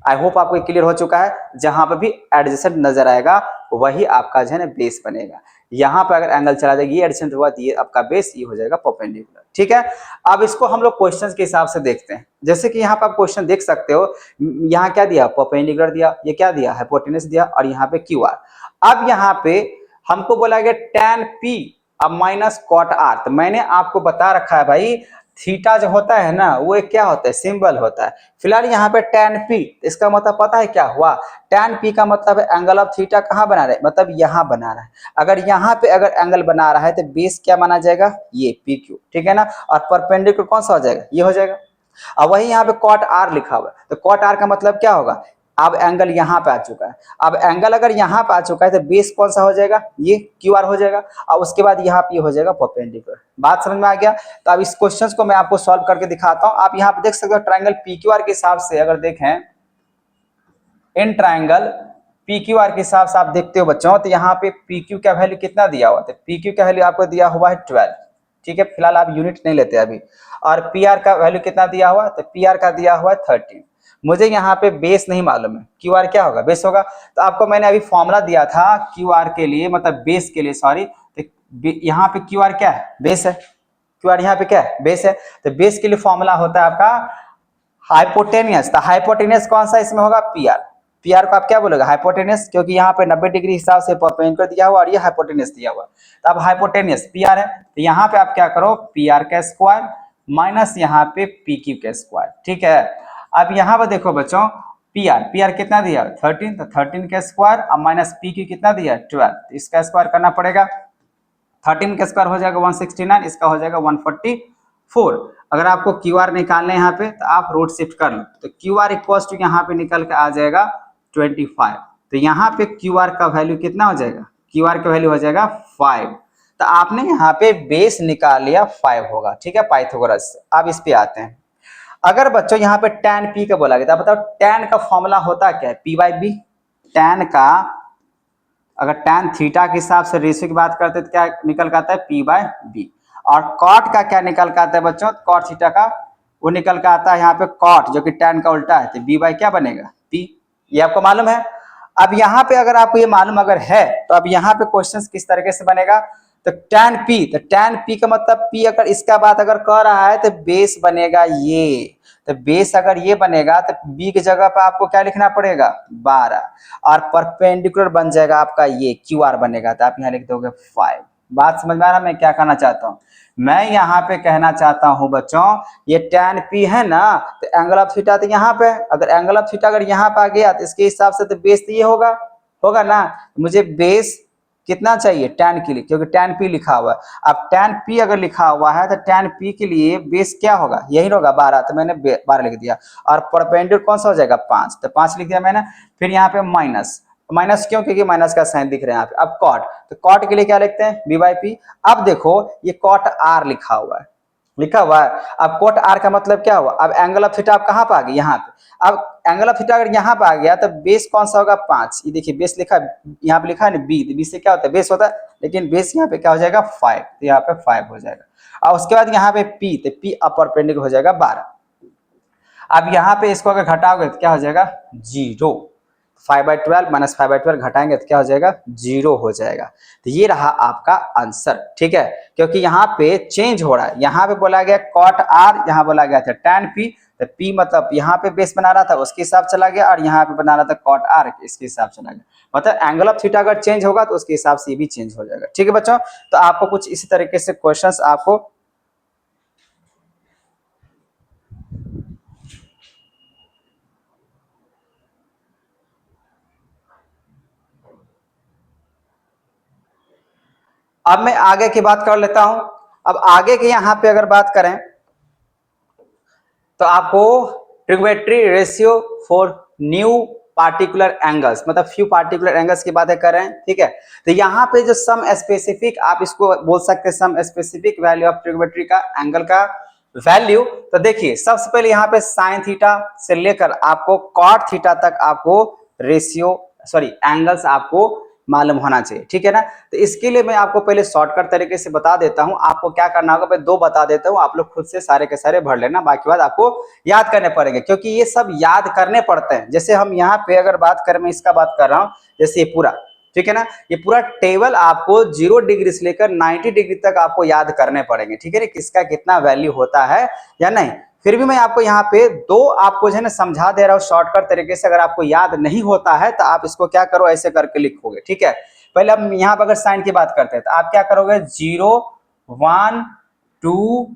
आई होप आपको क्लियर हो चुका है, जहां पर भी एडजेसेंट नजर आएगा वही आपका जो है ना बेस बनेगा। यहाँ पर अगर एंगल चला जाएगा, ये एडजेसेंट हुआ तो ये आपका बेस, ये हो जाएगा परपेंडिकुलर। ठीक है, अब इसको हम लोग क्वेश्चंस के हिसाब से देखते हैं। जैसे कि यहाँ पर आप क्वेश्चन देख सकते हो, यहाँ क्या दिया, परपेंडिकुलर दिया, ये क्या दिया, हाइपोटेनस दिया, और यहाँ पे क्यू आर। अब यहाँ पे हमको बोला गया tan P अब माइनस कॉट आर। तो मैंने आपको बता रखा है भाई थीटा जो होता है ना वो एक क्या होता है, सिंबल होता है। फिलहाल यहाँ पे tan P, इसका मतलब पता है क्या हुआ, tan P का मतलब है एंगल ऑफ थीटा कहाँ बना रहा है, मतलब यहाँ बना रहा है। अगर यहाँ पे अगर एंगल बना रहा है तो बेस क्या माना जाएगा, ये PQ, ठीक है ना। और परपेंडिकुलर कौन सा हो जाएगा, ये हो जाएगा। अब वही यहाँ पे कॉट आर लिखा हुआ है, तो कॉट आर का मतलब क्या होगा, अब एंगल यहाँ पे आ चुका है। अब एंगल अगर यहाँ पे आ चुका है तो बेस कौन सा हो जाएगा, ये क्यू आर हो जाएगा। और उसके बाद यहाँ पे हो जाएगा परपेंडिकुलर। बात समझ में आ गया। तो अब इस क्वेश्चन को मैं आपको सॉल्व करके दिखाता हूँ। आप यहाँ पे देख सकते हो ट्राइंगल पी क्यू आर के हिसाब से अगर देखें, in triangle P Q R के हिसाब से आप देखते हो बच्चों, तो यहाँ पे पी क्यू का वैल्यू कितना दिया हुआ, तो पी क्यू का वैल्यू आपको दिया हुआ है 12, ठीक है। फिलहाल आप यूनिट नहीं लेते अभी। और पी आर का वैल्यू कितना दिया हुआ है, तो पी आर का दिया हुआ है 13। मुझे यहाँ पे बेस नहीं मालूम है, क्यू आर क्या होगा, बेस होगा। तो आपको मैंने अभी फॉर्मूला दिया था क्यू आर के लिए, मतलब बेस के लिए, सॉरी। तो यहाँ पे क्यू आर क्या है, बेस है। क्यू आर यहाँ पे क्या है, बेस है। तो बेस के लिए फॉर्मूला होता है आपका हाइपोटेनियस। तो हाइपोटेनियस कौन सा इसमें होगा, पी आर। पी आर को आप क्या बोलोगे, हाइपोटेनियस, क्योंकि यहाँ पे 90 डिग्री हिसाब से परपेंडिकुलर दिया हुआ और ये हाइपोटेनियस दिया हुआ। तो अब हाइपोटेनियस पी आर है, तो यहाँ पे आप क्या करो, पी आर का स्क्वायर माइनस यहाँ पे पी क्यू का स्क्वायर, ठीक है। अब यहाँ पर देखो बच्चों, पी आर कितना दिया 13, तो 13 का स्क्वायर अब माइनस पी क्यू कितना दिया 12, तो इसका स्क्वायर करना पड़ेगा। 13 का स्क्वायर हो जाएगा 169, इसका हो जाएगा 144। अगर आपको क्यू आर निकालना है यहाँ पे तो आप रूट शिफ्ट कर लो, तो क्यू आर इक्वल टू यहाँ पे निकल के आ जाएगा 25। तो यहाँ पे क्यू आर का वैल्यू कितना हो जाएगा, क्यू आर का वैल्यू हो जाएगा 5। तो आपने यहाँ पे बेस निकाल लिया 5 होगा, ठीक है, पाइथागोरस से। अब इस पे आते हैं। अगर बच्चों यहाँ पे tan P का बोला गया, बताओ tan का फॉर्मूला होता क्या है, P बाई बी। tan का अगर tan थीटा के हिसाब से रेशियो की बात करते हैं तो क्या निकल के आता है, P बाय बी। और कॉट का क्या निकल के आता है बच्चों, कॉट थीटा का वो निकल के आता है यहाँ पे कॉट, जो कि tan का उल्टा है, तो b बाय क्या बनेगा, P। ये आपको मालूम है। अब यहाँ पे अगर आपको ये मालूम अगर है तो अब यहाँ पे क्वेश्चन किस तरीके से बनेगा, तो tan P, तो tan P का मतलब P अगर इसका बात अगर कह रहा है तो बेस बनेगा ये। तो बेस अगर ये बनेगा तो B की जगह पे आपको क्या लिखना पड़ेगा 12, और परपेंडिकुलर बन जाएगा आपका ये QR बनेगा, तो आप यहाँ लिख दोगे 5। बात समझ में आ रहा है मैं क्या कहना चाहता हूँ। मैं यहाँ पे कहना चाहता हूँ बच्चों, ये tan P है ना, तो एंगल ऑफ थीटा तो यहाँ पे, अगर एंगल ऑफ थीटा अगर यहाँ पे आ गया तो इसके हिसाब से तो बेस तो ये होगा, होगा ना। मुझे बेस कितना चाहिए tan के लिए, क्योंकि tan P लिखा हुआ है। अब tan P अगर लिखा हुआ है तो tan P के लिए बेस क्या होगा, यही होगा 12, तो मैंने 12 लिख दिया। और परपेंडिकुलर कौन सा हो जाएगा 5, तो 5 लिख दिया मैंने। फिर यहाँ पे माइनस, माइनस क्यों, क्योंकि माइनस का साइन दिख रहा है यहाँ पे। अब कॉट, तो कॉट के लिए क्या लिखते हैं, b बाई पी। अब देखो ये कॉट आर लिखा हुआ है, लिखा हुआ है। अब कॉट आर का मतलब क्या हुआ, अब एंगल ऑफ थीटा आप कहाँ पे आ गए, यहाँ पे। अब एंगल ऑफ थीटा अगर यहाँ पे आ गया तो बेस कौन सा होगा 5। ये देखिए बेस लिखा यहाँ पे लिखा है ना बी, तो बी से क्या होता है बेस होता है, लेकिन बेस यहाँ पे क्या हो जाएगा 5, तो यहाँ पे 5 हो जाएगा। और उसके बाद यहाँ पे पी, तो पी अपर पेंडिकुलर हो जाएगा 12। अब यहाँ पे इसको अगर घटाओगे तो क्या हो जाएगा 0। 5/12 माइनस 5/12 घटाएंगे तो क्या हो जाएगा 0 हो जाएगा। तो ये रहा आपका आंसर, ठीक है। क्योंकि यहाँ पे चेंज हो रहा है, यहाँ पे बोला गया कॉट आर, यहाँ बोला गया था tan P, तो P मतलब यहाँ पे बेस बना रहा था उसके हिसाब चला गया, और यहाँ पे बना रहा था कॉट आर इसके हिसाब चला गया। मतलब एंगल ऑफ थीटा अगर चेंज होगा तो उसके हिसाब से ये भी चेंज हो जाएगा, ठीक है बच्चों। तो आपको कुछ इसी तरीके से क्वेश्चन आपको अब मैं आगे की बात कर लेता हूं। अब आगे के यहां पे अगर बात करें तो आपको trigonometry ratio for new particular angles, मतलब फ्यू पार्टिकुलर एंगल्स की बातें कर रहे हैं, ठीक है। तो यहाँ पे जो सम स्पेसिफिक, आप इसको बोल सकते हैं some specific value of trigonometry का एंगल का वैल्यू। तो देखिए सबसे पहले यहाँ पे साइन थीटा से लेकर आपको कॉट थीटा तक आपको रेशियो सॉरी एंगल्स आपको मालूम होना चाहिए, ठीक है ना। तो इसके लिए मैं आपको पहले शॉर्टकट तरीके से बता देता हूं, आपको क्या करना होगा, मैं 2 बता देता हूं, आप लोग खुद से सारे के सारे भर लेना, बाकी बात आपको याद करने पड़ेंगे, क्योंकि ये सब याद करने पड़ते हैं। जैसे हम यहाँ पे अगर बात करें, मैं इसका बात कर रहा हूँ, जैसे ये पूरा, ठीक है ना, ये पूरा टेबल आपको 0 डिग्री से लेकर 90 डिग्री तक आपको याद करने पड़ेंगे, ठीक है ना, किसका कितना वैल्यू होता है या नहीं। फिर भी मैं आपको यहाँ पे 2 आपको जो है ना समझा दे रहा हूँ शॉर्टकट तरीके से। अगर आपको याद नहीं होता है तो आप इसको क्या करो, ऐसे करके लिखोगे, ठीक है। पहले अब यहाँ पर अगर साइन की बात करते हैं तो आप क्या करोगे 0 1 2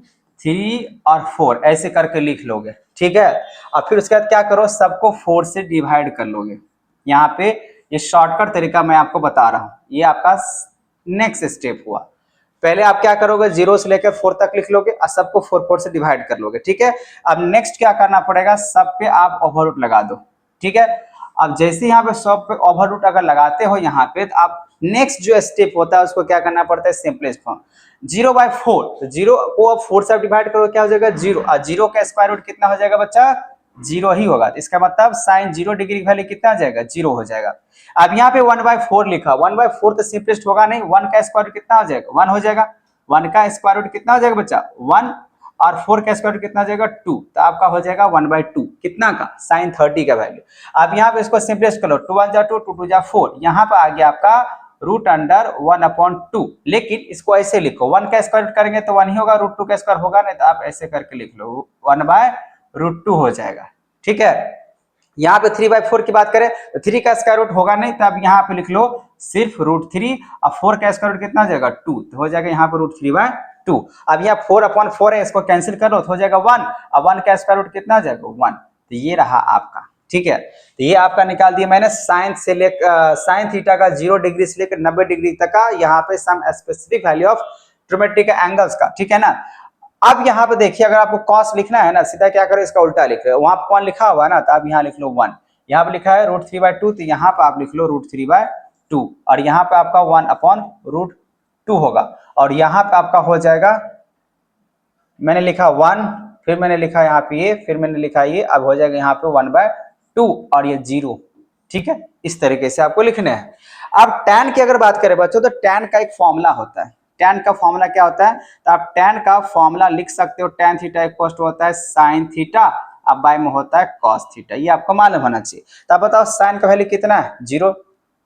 3 और 4 ऐसे करके लिख लोगे, ठीक है। और फिर उसके बाद क्या करो, सबको 4 से डिवाइड कर लोगे। यहाँ पे ये शॉर्टकट तरीका मैं आपको बता रहा हूँ, ये आपका नेक्स्ट स्टेप हुआ। पहले आप क्या करोगे 0 से लेकर 4 तक लिख लोगे और सबको 4 से डिवाइड कर लोगे, ठीक है। अब नेक्स्ट क्या करना पड़ेगा, सब पे आप ओवररूट लगा दो, ठीक है। अब जैसे यहाँ पे सब पे ओवररूट अगर लगाते हो यहाँ पे, तो आप नेक्स्ट जो स्टेप होता है उसको क्या करना पड़ता है, सिंपलेस्ट फॉर्म 0/4। तो 0 को अब 4 से डिवाइड करो, क्या हो जाएगा 0, और 0 का स्क्वायर रूट कितना हो जाएगा बच्चा, 0 ही होगा। तो इसका मतलब साइन 0 डिग्री वैल्यू कितना हो जाएगा, 0 हो जाएगा। अब यहाँ पे 1/4 लिखा, 1/4 तो सिंपलेस्ट होगा नहीं, 1 का स्क्वायर रूट कितना हो जाएगा, 1 हो जाएगा। 1 का स्क्वायर रूट कितना हो जाएगा बच्चा, 1, और 4 का स्क्वायर रूट कितना हो जाएगा 2, तो आपका हो जाएगा 1/2 कितना का, साइन 30 का वैल्यू। अब यहाँ पे इसको सिंपलेस्ट करो, 2 1 जा 2, 2 2 जा 4, यहाँ पे आ गया आपका √1/2। लेकिन इसको ऐसे लिखो, 1 का स्क्वायर रूट करेंगे तो 1 ही होगा, √2 का स्क्वायर होगा नहीं, तो आप ऐसे करके लिख लो 1/√2 हो जाएगा, ठीक है। यहाँ पे 3/4 की बात करें तो 3 का स्क्वायर रूट होगा नहीं, तो अब यहाँ पे लिख लो सिर्फ √3, और 4 का स्क्वायर रूट कितना हो जाएगा 2, तो हो जाएगा यहाँ पे √3/2। अब यहाँ 4/4 है, इसको कैंसिल करो तो हो जाएगा 1, और 1 का स्क्वायर रूट कितना हो जाएगा 1, तो ये रहा आपका, ठीक है। तो ये आपका निकाल दिया मैंने साइन से लेकर साइन थीटा का 0 डिग्री से लेकर 90 डिग्री तक का, यहाँ पे some specific value of trigonometric angles का, ठीक है ना। अब यहाँ पे देखिए, अगर आपको कॉस लिखना है ना, सीधा क्या करो, इसका उल्टा लिख रहे हो, वहां पर कौन लिखा हुआ है ना, तो आप यहाँ लिख लो 1, यहाँ पे लिखा है √3/2, तो यहाँ पे आप लिख लो √3/2, और यहाँ पे आपका 1/√2 होगा, और यहाँ पे आपका हो जाएगा, मैंने लिखा 1, फिर मैंने लिखा यहाँ पे ये, फिर मैंने लिखा ये, अब हो जाएगा यहाँ पे 1/2 और ये 0, ठीक है। इस तरीके से आपको लिखने हैं। अब tan की अगर बात करें बच्चों, तो tan का एक फॉर्मूला होता है। tan का फॉर्मूला क्या होता है, तो आप tan का फॉर्मूला लिख सकते हो, tan थीटा इक्वल टू होता है sin थीटा, अब बाय में होता है cos थीटा, ये आपको मालूम होना चाहिए। तो आप बताओ sin का वैल्यू कितना है, 0,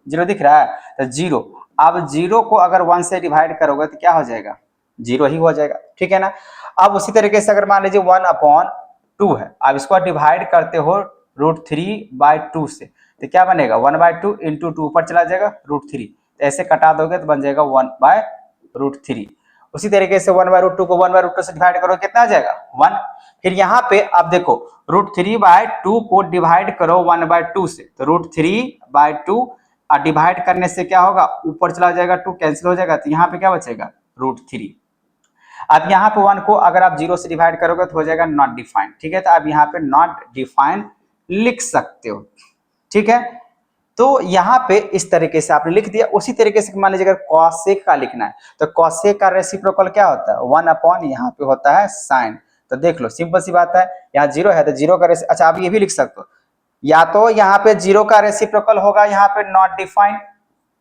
0 दिख रहा है, तो 0। अब 0 को अगर 1 से डिवाइड करोगे तो क्या हो जाएगा, 0 ही हो जाएगा, ठीक है ना। अब उसी तरीके से अगर मान लीजिए 1/2 है, अब इसको डिवाइड करते हो √3/2 से, तो क्या बनेगा 1/2 इंटू 2 ऊपर चला जाएगा √3, तो ऐसे कटा दोगे तो बन जाएगा 1/√3। उसी तरीके से 1/√2 को 1/√2 से डिवाइड करो, कितना आ जाएगा 1। फिर यहाँ पे आप देखो √3/2 को डिवाइड करो 1/2 से, तो √3/2 डिवाइड करने से क्या होगा, ऊपर चला जाएगा 2 कैंसिल हो जाएगा, तो यहाँ पे क्या बचेगा √3। अब यहाँ पे 1 को अगर आप 0 से डिवाइड करोगे तो हो जाएगा नॉट डिफाइंड, ठीक है। तो आप यहाँ पे नॉट डिफाइंड लिख सकते हो, ठीक है। तो यहाँ पे इस तरीके से आपने लिख दिया। उसी तरीके से मान लीजिए अगर कॉसेक का लिखना है, तो कॉसेक का रेसिप्रोकल क्या होता है, 1 यहाँ पे होता है साइन। तो देख लो सिंपल सी बात है, यहाँ 0 है तो 0 का अच्छा आप ये भी लिख सकते हो, या तो यहाँ पे 0 का रेसिप्रोकल होगा यहाँ पे नॉट डिफाइंड,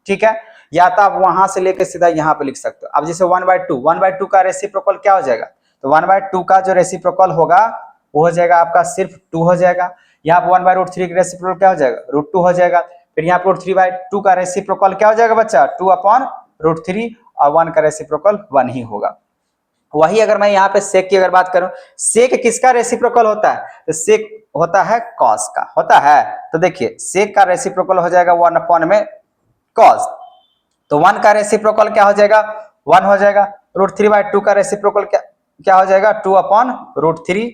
ठीक है, या तो आप वहां से लेकर सीधा यहाँ पे लिख सकते हो। अब जैसे 1/2 का रेसिप्रोकल क्या हो जाएगा, तो 1/2 का जो रेसिप्रोकल होगा वो हो जाएगा आपका सिर्फ 2 हो जाएगा। यहाँ पे 1/√3 का रेसिप्रोकल क्या हो जाएगा √2 हो जाएगा। फिर यहाँ पे √3/2 का रेसिप्रोकल क्या हो जाएगा बच्चा 2/√3, और 1 का रेसिप्रोकल 1 ही होगा। वही अगर मैं यहाँ पे सेक की अगर बात करूं, सेक किसका रेसिप्रोकल होता है, तो सेक होता है कॉस का होता है। तो देखिए सेक का रेसिप्रोकल हो जाएगा 1 में कॉस, तो 1 का रेसिप्रोकल क्या हो जाएगा 1 हो जाएगा। √3/2 का रेसिप्रोकल क्या हो जाएगा 2/√3,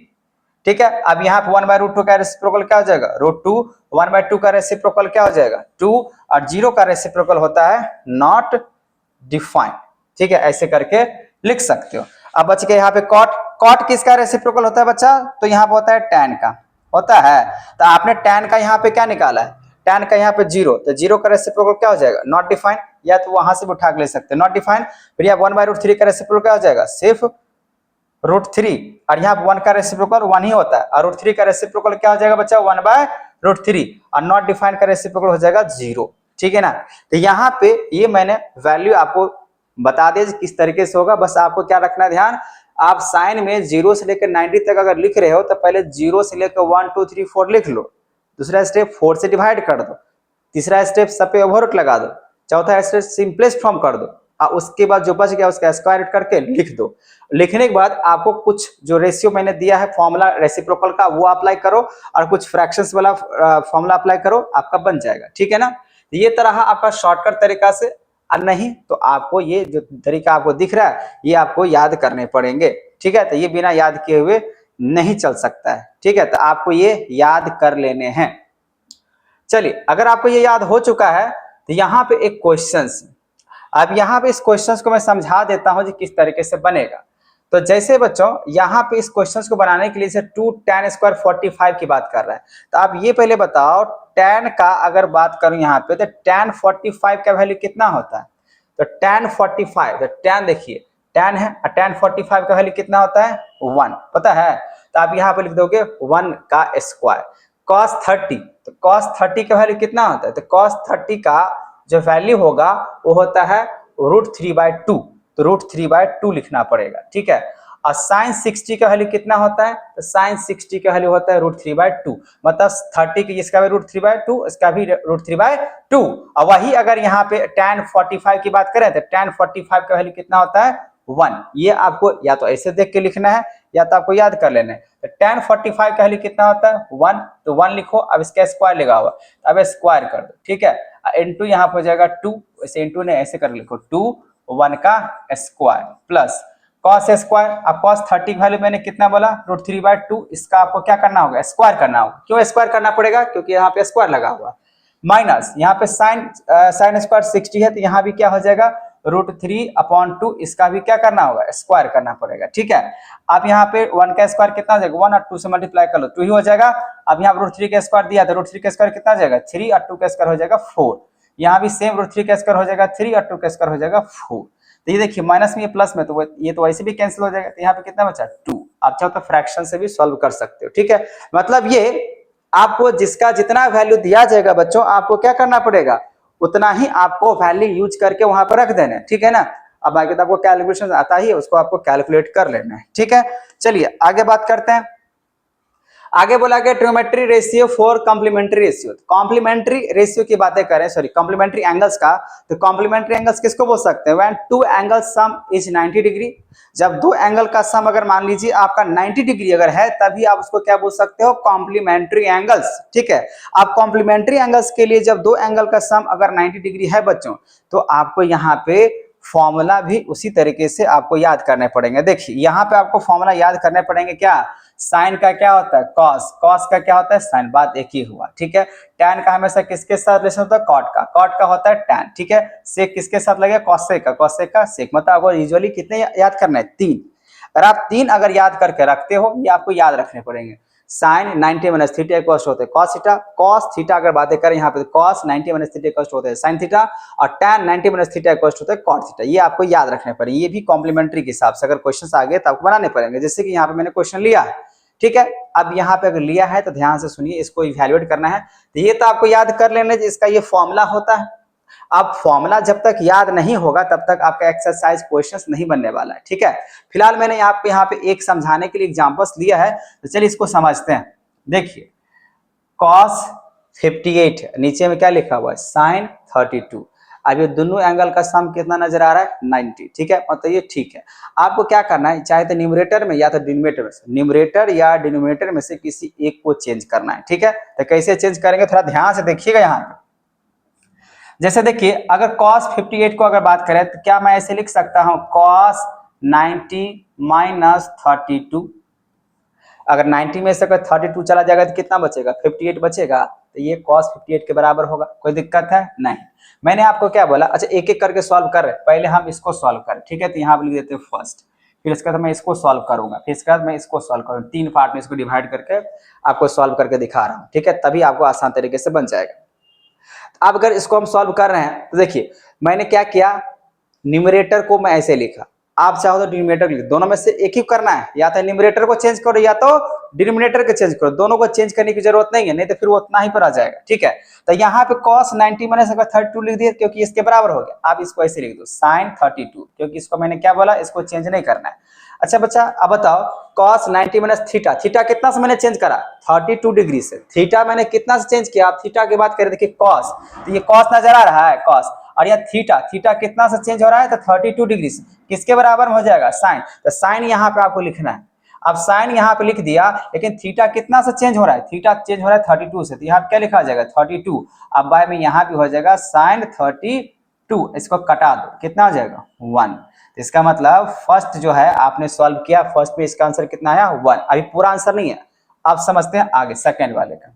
ठीक है। अब यहाँ पे 1/√2 का रेसिप्रोकल क्या हो जाएगा √2, 1/2 का रेसिप्रोकल क्या हो जाएगा 2, और 0 का रेसिप्रोकल होता है नॉट डिफाइंड, ठीक है। ऐसे करके लिख सकते हो। अब बच के यहाँ पे कॉट किसका रेसिप्रोकल होता है बच्चा, तो यहाँ पे होता है tan का होता है। तो आपने tan का यहाँ पे क्या निकाला है, tan का यहाँ पे 0, तो 0 का रेसिप्रोकल क्या हो जाएगा नॉट डिफाइंड, या तो वहां से भी उठा के ले सकते हैं नॉट डिफाइंड। फिर यहाँ 1/√3 का रेसिप्रोकल क्या हो जाएगा सिर्फ √3, और यहाँ 1 का रेसिप्रोकल 1 ही होता है, और √3 का रेसिप्रोकल क्या हो जाएगा बच्चा 1/√3, और नॉट डिफाइंड का रेसिप्रोकल हो जाएगा 0, ठीक है ना। तो यहाँ पे ये मैंने वैल्यू आपको बता दे किस तरीके से होगा। बस आपको क्या रखना ध्यान, आप साइन में 0 से लेकर 90 तक अगर लिख रहे हो तो पहले 0 से लेकर 1 2 3 4 लिख लो, दूसरा स्टेप 4 से डिवाइड कर दो, तीसरा स्टेप सब पे ओवररूट लगा दो, चौथा स्टेप सिंपलेस्ट फॉर्म कर दो, और उसके बाद जो बच गया उसका स्क्वायर रूट करके लिख दो। लिखने के बाद आपको कुछ जो रेशियो मैंने दिया है फॉर्मूला रेसिप्रोकल का वो अप्लाई करो, और कुछ फ्रैक्शंस वाला फॉर्मूला अप्लाई करो, आपका बन जाएगा, ठीक है ना। ये तरह आपका शॉर्टकट तरीका से और नहीं तो आपको ये जो तरीका आपको दिख रहा है ये आपको याद करने पड़ेंगे। ठीक है, तो ये बिना याद किए हुए नहीं चल सकता है। ठीक है, तो आपको ये याद कर लेने हैं। चलिए, अगर आपको ये याद हो चुका है तो यहाँ पे एक क्वेश्चन, अब यहाँ पे इस क्वेश्चन को मैं समझा देता हूँ कि किस तरीके से बनेगा। तो जैसे बच्चों यहाँ पे इस क्वेश्चन को बनाने के लिए से 2 tan स्क्वायर 45 की बात कर रहा है, तो आप ये पहले बताओ tan का अगर बात करूं यहाँ पे तो tan 45 का वैल्यू कितना होता है। तो tan 45, तो tan देखिए tan है और tan 45 का वैल्यू कितना होता है 1, पता है। तो आप यहाँ पे लिख दोगे 1 का स्क्वायर। cos 30, तो cos 30 का वैल्यू कितना होता है, तो cos 30 का जो वैल्यू होगा वो होता है √3/2, तो √3/2 लिखना पड़ेगा। ठीक है, और sin 60 का वैल्यू कितना होता है, तो sin 60 का वैल्यू होता है √3/2, मतलब 30 की इसका भी √3/2, इसका भी √3/2। और वही अगर यहाँ पे tan 45 की बात करें तो tan 45 का वैल्यू कितना होता है 1। ये आपको या तो ऐसे देख के लिखना है या तो आपको याद कर लेना है। तो tan 45 का वैल्यू कितना होता है 1, तो 1 लिखो। अब इसका स्क्वायर लगा हुआ, अब स्क्वायर कर दो। ठीक है, इंटू यहाँ हो जाएगा 2, ऐसे इंटू ने ऐसे कर लिखो 2 1 का स्क्वायर प्लस cos स्क्वायर। अब cos 30 की वैल्यू मैंने कितना बोला √3/2, इसका आपको क्या करना होगा स्क्वायर करना होगा। क्यों स्क्वायर करना पड़ेगा, क्योंकि यहाँ पे स्क्वायर लगा हुआ। माइनस यहाँ पे sin स्क्वायर 60 है तो यहाँ भी क्या हो जाएगा √3/2, इसका भी क्या करना होगा स्क्वायर करना पड़ेगा। ठीक है, अब यहाँ पे 1 का स्क्वायर कितना हो जाएगा 1 और 2 से मल्टीप्लाई कर लो 2 ही हो जाएगा। अब यहाँ √3 का स्क्वायर दिया तो √3 का स्क्वायर कितना हो जाएगा 3 और 2 का स्क्वायर हो जाएगा 4। यहाँ भी सेम √3 का स्क्वायर हो जाएगा 3 और 2 का स्क्वायर हो जाएगा 4। तो ये देखिए माइनस में ये प्लस में, तो ये तो वैसे भी कैंसिल हो जाएगा। तो यहाँ पे कितना बचा 2। आप चाहो तो फ्रैक्शन से भी सॉल्व कर सकते हो। ठीक है, मतलब ये आपको जिसका जितना वैल्यू दिया जाएगा बच्चों आपको क्या करना पड़ेगा उतना ही आपको वैल्यू यूज करके वहां पर रख देना है। ठीक है ना, अब बाकी तो आपको कैलकुलेशन आता ही है, उसको आपको कैलकुलेट कर लेना है। ठीक है, चलिए आगे बात करते हैं। आगे बोला गया trigonometry ratio for complementary ratio. Complementary ratio की बातें करें, सॉरी कॉम्प्लीमेंट्री एंगल्स का, तो कॉम्प्लीमेंट्री एंगल्स किसको बोल सकते हैं, when two angle sum is 90 degree. जब दो एंगल का सम अगर मान लीजिए आपका 90 डिग्री अगर है तभी आप उसको क्या बोल सकते हो कॉम्प्लीमेंट्री एंगल्स। ठीक है, आप कॉम्प्लीमेंट्री एंगल्स के लिए जब दो एंगल का सम अगर 90 डिग्री है बच्चों तो आपको यहाँ पे फॉर्मूला भी उसी तरीके से आपको याद करने पड़ेंगे। देखिए यहाँ पे आपको फॉर्मूला याद करने पड़ेंगे, क्या साइन का क्या होता है कॉस, कॉस का क्या होता है साइन, बात एक ही हुआ। ठीक है, टैन का हमेशा किसके साथ रिलेशन होता है कॉट का, कॉट का होता है टैन। ठीक है, सेक किसके साथ लगेगा कॉसेक का, कॉसेक का सेक। मतलब आपको यूजुअली कितने याद करना है 3। अगर आप 3 अगर याद करके रखते हो ये आपको याद रखने पड़ेंगे। साइन 90 माइनस थीटा इक्वल होते हैं कॉस थीटा, कॉस थीटा अगर बातें करें यहाँ पे कॉस 90 माइनस थीटा इक्वल होते हैं साइन थीटा, और tan 90 माइनस थीटा इक्वल होते हैं कॉट थीटा। ये आपको याद रखने पड़ेंगे, ये भी कॉम्प्लीमेंट्री के हिसाब से अगर क्वेश्चन आ गए तो आपको बनाने पड़ेंगे। जैसे कि यहाँ पे मैंने क्वेश्चन लिया है। ठीक है, अब यहाँ पे अगर लिया है तो ध्यान से सुनिए, इसको इवैल्यूएट करना है तो ये तो आपको याद कर लेना इसका ये फॉर्मूला होता है। अब फॉर्मूला जब तक याद नहीं होगा तब तक आपका एक्सरसाइज क्वेश्चंस नहीं बनने वाला है। ठीक है, फिलहाल मैंने यहाँ पे एक समझाने के लिए एग्जांपल्स लिया है, तो चलिए इसको समझते हैं। देखिए cos 58 नीचे में क्या लिखा हुआ है sin 32। अब ये दोनों एंगल का सम कितना नजर आ रहा है 90। ठीक है, मतलब ये ठीक है। आपको क्या करना है, चाहे तो न्यूमरेटर में या तो डिनोमिनेटर में से, न्यूमरेटर या डिनोमिनेटर में से किसी एक को चेंज करना है। ठीक है, तो कैसे चेंज करेंगे थोड़ा ध्यान से देखिएगा। यहाँ पे जैसे देखिए अगर cos 58 को अगर बात करें तो क्या मैं ऐसे लिख सकता हूं cos 90 माइनस 32। अगर 90 में से अगर 32 चला जाएगा तो कितना बचेगा 58 बचेगा, तो ये cos 58 के बराबर होगा। कोई दिक्कत है नहीं। मैंने आपको क्या बोला, अच्छा एक एक करके सॉल्व कर रहे हैं, पहले हम इसको सॉल्व करें। ठीक है, तो यहाँ लिख देते हैं फर्स्ट, फिर इसके बाद मैं इसको सॉल्व करूंगा, फिर इसके बाद मैं इसको सॉल्व करूंगा। 3 पार्ट में इसको डिवाइड करके आपको सॉल्व करके दिखा रहा हूँ। ठीक है, तभी आपको आसान तरीके से बन जाएगा। अब अगर इसको हम सॉल्व कर रहे हैं तो देखिए मैंने क्या किया, न्यूमरेटर को मैं ऐसे लिखा, आप चाहो तो डिनोमिनेटर लिख, दोनों में से एक ही करना है, या तो न्यूमरेटर को चेंज करो या तो डिनोमिनेटर को चेंज करो, दोनों को चेंज करने की जरूरत नहीं है, नहीं तो फिर वो उतना ही पर आ जाएगा। ठीक है, तो यहाँ पे cos 90 माइनस अगर 32 लिख दिया क्योंकि इसके बराबर हो गया। आप इसको ऐसे लिख दो sin 32, क्योंकि इसको मैंने क्या बोला इसको चेंज नहीं करना है। अच्छा बच्चा अब बताओ cos 90 माइनस थीटा, थीटा कितना से मैंने चेंज करा 32 डिग्री से, थीटा मैंने कितना से चेंज किया, आप थीटा की बात करें देखिए cos, तो ये cos नजर आ रहा है cos, और यह थीटा, थीटा कितना से चेंज हो रहा है तो 32 डिग्री से, किसके बराबर में हो जाएगा साइन, तो साइन यहाँ पे आपको लिखना है। अब साइन यहाँ पे लिख दिया, लेकिन थीटा कितना से चेंज हो रहा है, थीटा चेंज हो रहा है 32 से, तो यहाँ पे क्या लिखा जाएगा 32। अब बाय में यहाँ भी हो जाएगा साइन 32। 2, इसको कटा दो, कितना हो जाएगा 1। तो इसका मतलब फर्स्ट जो है आपने सॉल्व किया, फर्स्ट में इसका आंसर कितना आया 1। अभी पूरा आंसर नहीं है, आप समझते हैं आगे सेकंड वाले का।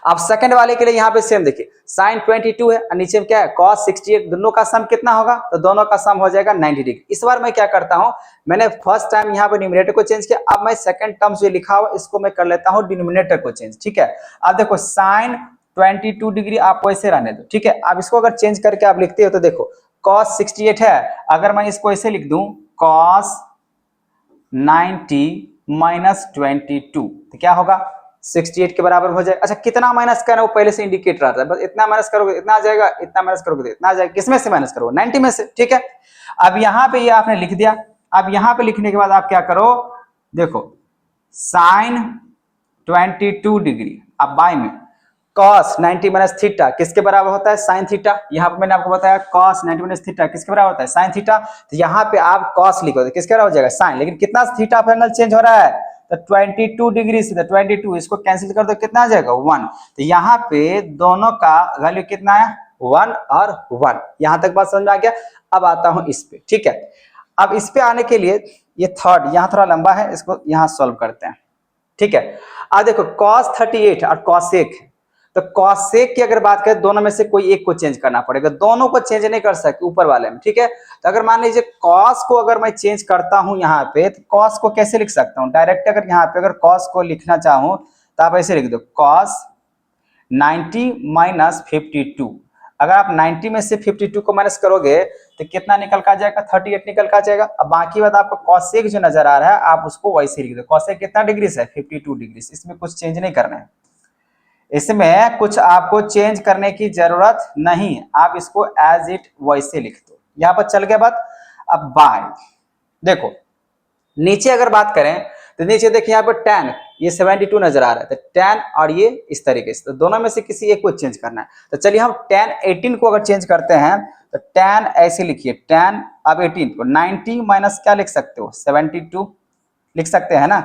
अब सेकंड वाले के लिए यहाँ पे सेम देखिए, साइन 22 है और नीचे में क्या है कॉस 68, दोनों का सम कितना होगा, तो दोनों का सम हो जाएगा 90 डिग्री। इस बार मैं क्या करता हूँ, मैंने फर्स्ट टाइम यहाँ पे न्यूमरेटर को चेंज किया, अब मैं सेकंड टर्म जो लिखा हुआ इसको मैं कर लेता हूँ डिनोमिनेटर को चेंज, ठीक है। अब देखो साइन 22 डिग्री आप वैसे रहने दो, ठीक है। अब इसको अगर चेंज करके आप लिखते हो तो देखो कॉस 68 है, अगर मैं इसको ऐसे लिख दूं कॉस 90 माइनस 22 तो क्या होगा 68 के बराबर हो जाएगा। अच्छा कितना माइनस करना है वो पहले से इंडिकेट रहता है, बस इतना माइनस करोगे इतना आ जाएगा, इतना माइनस करोगे इतना आ जाएगा। किसमें से माइनस करोगे 90 में से, ठीक है। अब यहाँ पे ये आपने लिख दिया, अब यहाँ पे लिखने के बाद आप क्या करो, देखो साइन 22 डिग्री, अब बाय में cos 90 माइनस थीटा किसके बराबर होता है साइन थीटा। यहाँ पे मैंने आपको बताया cos 90 माइनस थीटा किसके बराबर होता है साइन थीटा। तो यहाँ पे आप cos लिखो तो किसके बराबर हो जाएगा साइन, लेकिन कितना थीटा पर एंगल चेंज हो रहा है तो 22 डिग्री से, तो 22 इसको कैंसिल कर दो कितना आ जाएगा 1। तो यहाँ पे दोनों का वैल्यू कितना है 1 और 1। यहाँ तक बात समझ में आ गया। अब आता हूँ इस पे, ठीक है। अब इस पे आने के लिए ये थर्ड यहाँ थोड़ा लंबा है, इसको यहाँ सॉल्व करते हैं, ठीक है। अब देखो cos 38 और cosec, तो cosec की अगर बात करें दोनों में से कोई एक को चेंज करना पड़ेगा, दोनों को चेंज नहीं कर सकते ऊपर वाले में, ठीक है। तो अगर मान लीजिए cos को अगर मैं चेंज करता हूं यहाँ पे, तो cos को कैसे लिख सकता हूँ डायरेक्ट, अगर यहाँ पे अगर cos को लिखना चाहूँ तो आप ऐसे लिख दो cos 90 माइनस 52। अगर आप 90 में से 52 को माइनस करोगे तो कितना निकल का जाएगा 38 निकल का जाएगा। अब बाकी बात आपको cosec जो नजर आ रहा है आप उसको वैसे लिख दो, cosec कितना डिग्री से 52 डिग्री से, इसमें कुछ चेंज नहीं करना है, इसमें कुछ आपको चेंज करने की जरूरत नहीं है, आप इसको एज इट वैसे लिख दो। यहां पर चल गया बात। अब बाय देखो नीचे अगर बात करें तो नीचे देखिए यहाँ पर tan ये 72 नजर आ रहा है, तो tan और ये इस तरीके से, तो दोनों में से किसी एक को चेंज करना है। तो चलिए हम tan 18 को अगर चेंज करते हैं तो tan ऐसे लिखिए tan, अब 18 को 90 माइनस क्या लिख सकते हो 72 लिख सकते हैं ना।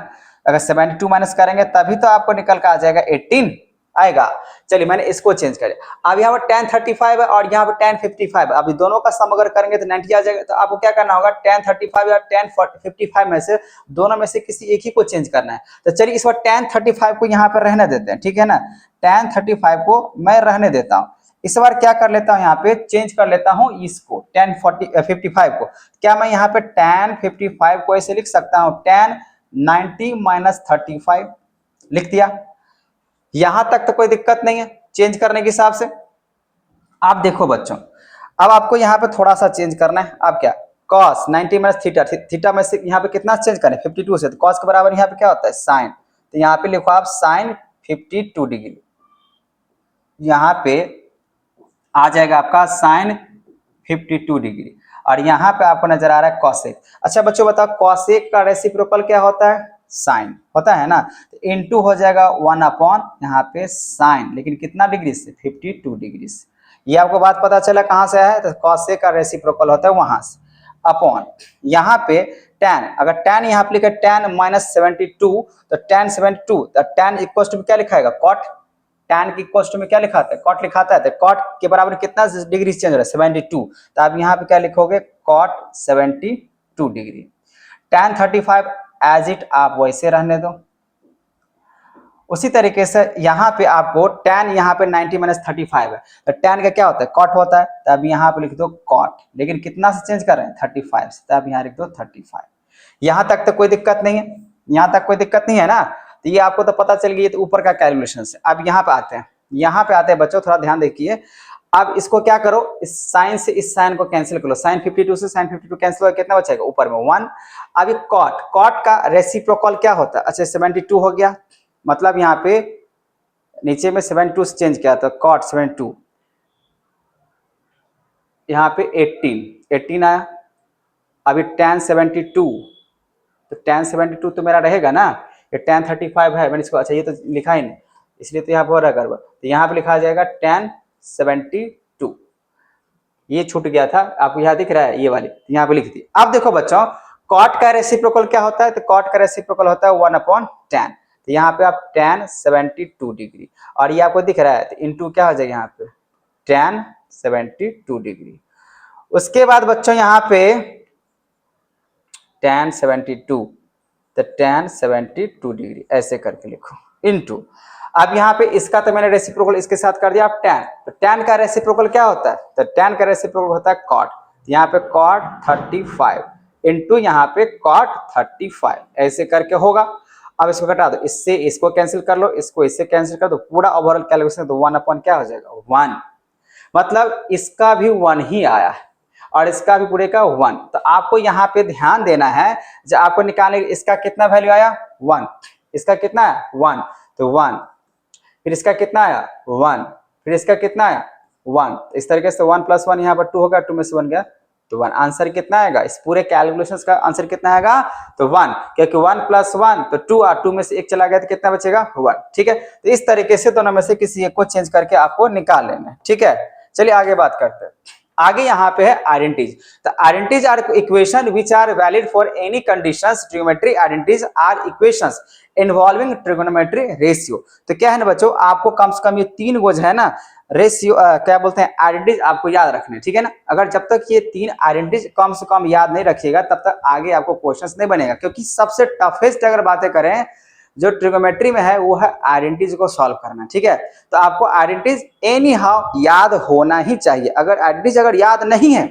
अगर 72 माइनस करेंगे तभी तो आपको निकल कर आ जाएगा 18 आएगा। चलिए मैंने इसको चेंज कर दिया। अब यहाँ पर tan 35 है और यहाँ पर tan 55 है, अभी दोनों का सम अगर करेंगे तो 90 आ जाएगा। तो आपको क्या करना होगा tan 35 या tan 55 में से दोनों में से किसी एक ही को चेंज करना है। तो चलिए इस बार tan 35 को यहाँ पर रहने देते हैं, ठीक है ना। tan 35 को मैं रहने देता हूँ, इस बार क्या कर लेता हूँ यहाँ पे चेंज कर लेता हूँ इसको tan 55 को। क्या मैं यहाँ पे tan 55 को ऐसे लिख सकता हूँ tan 90 माइनस 35 लिख दिया। यहां तक तो कोई दिक्कत नहीं है चेंज करने के हिसाब से। आप देखो बच्चों अब आपको यहाँ पे थोड़ा सा चेंज करना है। आप क्या cos 90 माइनस थीटा, थीटा में से यहाँ पे कितना चेंज करें 52 से, तो cos के बराबर यहाँ पे क्या होता है साइन, तो यहाँ पे लिखो आप साइन 52 डिग्री, यहाँ पे आ जाएगा आपका साइन 52 डिग्री। और यहाँ पे आपको नजर आ रहा है cosec। अच्छा बच्चों बताओ cosec का रेसिप्रोकल क्या होता है साइन होता है ना, तो इनटू हो जाएगा 1 अपॉन यहाँ पे साइन, लेकिन कितना डिग्री से 52 डिग्री से। ये आपको बात पता चला कहाँ से है, तो cosec का रेसिप्रोकल होता है वहां से, अपॉन यहाँ पे tan, अगर tan यहाँ पे लिखा tan माइनस 72 तो tan 72, तो tan इक्वल टू क्या लिखाएगा cot, tan की इक्वल टू में क्या लिखाता है cot लिखाता है, तो cot के बराबर कितना डिग्री चेंज हो रहा है 72, तो आप यहाँ पे क्या लिखोगे cot 72 degree. tan 35 as it आप वैसे रहने दो। उसी तरीके से यहाँ पे आपको tan यहाँ पे 90 माइनस 35 है, तो tan का क्या होता है cot होता है, तो अब यहाँ पे लिख दो cot, लेकिन कितना से चेंज कर रहे हैं 35 से, तो अब यहाँ लिख दो 35। यहाँ तक तो कोई दिक्कत नहीं है, यहाँ तक कोई दिक्कत नहीं है ना। तो ये आपको तो पता चल गई, तो ऊपर का कैलकुलेशन से। अब यहाँ पे आते हैं, यहाँ पे आते हैं बच्चों थोड़ा ध्यान देखिए। अब इसको क्या करो इस साइन से इस साइन को कैंसिल करो, साइन 52 से साइन 52 कैंसिल हो, कितना बचेगा ऊपर में 1। अब कॉट, कॉट का रेसिप्रोकल क्या होता है, अच्छा 72 हो गया, मतलब यहाँ पे नीचे में 72 से चेंज किया तो कॉट 72, यहाँ पे 18 आया। अभी tan 72, तो tan 72 तो मेरा रहेगा ना, ये tan 35 है, मैंने इसको अच्छा ये तो लिखा ही नहीं इसलिए तो यहाँ पर हो रहा है गड़बड़, तो यहाँ पे लिखा जाएगा tan 72, ये छूट गया था आपको यहाँ दिख रहा है ये वाली, यहाँ पे लिख दी। अब देखो बच्चों cot का रेसिप्रोकल क्या होता है, तो cot का रेसिप्रोकल होता है 1 अपॉन tan, तो यहाँ पे आप tan 72 डिग्री, और ये आपको दिख रहा है तो इनटू क्या हो जाएगा यहाँ पे tan 72 डिग्री। उसके बाद बच्चों यहाँ पे tan 72, तो tan 72 डिग्री ऐसे करके लिखो इनटू। अब यहाँ पे इसका तो मैंने रेसिप्रोकल इसके साथ कर दिया। अब tan, तो tan का रेसिप्रोकल क्या होता है? तो tan का रेसिप्रोकल होता है cot। यहाँ पे cot 35 इनटू यहाँ पे cot 35 ऐसे करके होगा। अब इसको घटा दो, इससे इसको कैंसिल कर लो, इसको इससे कैंसिल कर दो, पूरा ओवरऑल कैलकुलेशन तो 1 अपॉन क्या हो जाएगा? 1। मतलब इसका भी 1 ही आया है और इसका भी पूरे का 1। तो आपको यहाँ पे ध्यान देना है, जब आपको निकालने इसका कितना वैल्यू आया? 1। इसका कितना है? 1, तो 1। फिर इसका कितना आया? 1। फिर इसका कितना आया? 1। इस तरीके से 1 + 1 यहाँ पर 2 होगा, 2 में से 1 गया तो 1। आंसर कितना आएगा? इस पूरे कैलकुलेशंस का आंसर कितना आएगा? तो 1, क्योंकि 1 + 1 तो 2 और 2 में से 1 चला गया तो कितना बचेगा? 1। ठीक है, तो इस तरीके से दोनों में से किसी एक को चेंज करके आपको निकाल लेना है। ठीक है, चलिए आगे बात करते हैं। आगे यहाँ पे है आइडेंटिटीज। तो identities are equation which are valid for any conditions. Trigonometry identities are equations involving trigonometry ratio. तो क्या है ना बच्चों, आपको कम से कम ये 3 गो है ना रेशियो क्या बोलते हैं आइडेंटिटीज आपको याद रखने। ठीक है ना, अगर जब तक ये 3 आइडेंटिटीज कम से कम याद नहीं रखिएगा तब तक आगे आपको क्वेश्चंस नहीं बनेगा। क्योंकि सबसे टफेस्ट अगर बातें करें जो ट्रिग्नोमेट्री में है वो है आइडेंटिटीज को सॉल्व करना। ठीक है, तो आपको आइडेंटिटीज एनी हाउ याद होना ही चाहिए। अगर आइडेंटिटीज अगर याद नहीं है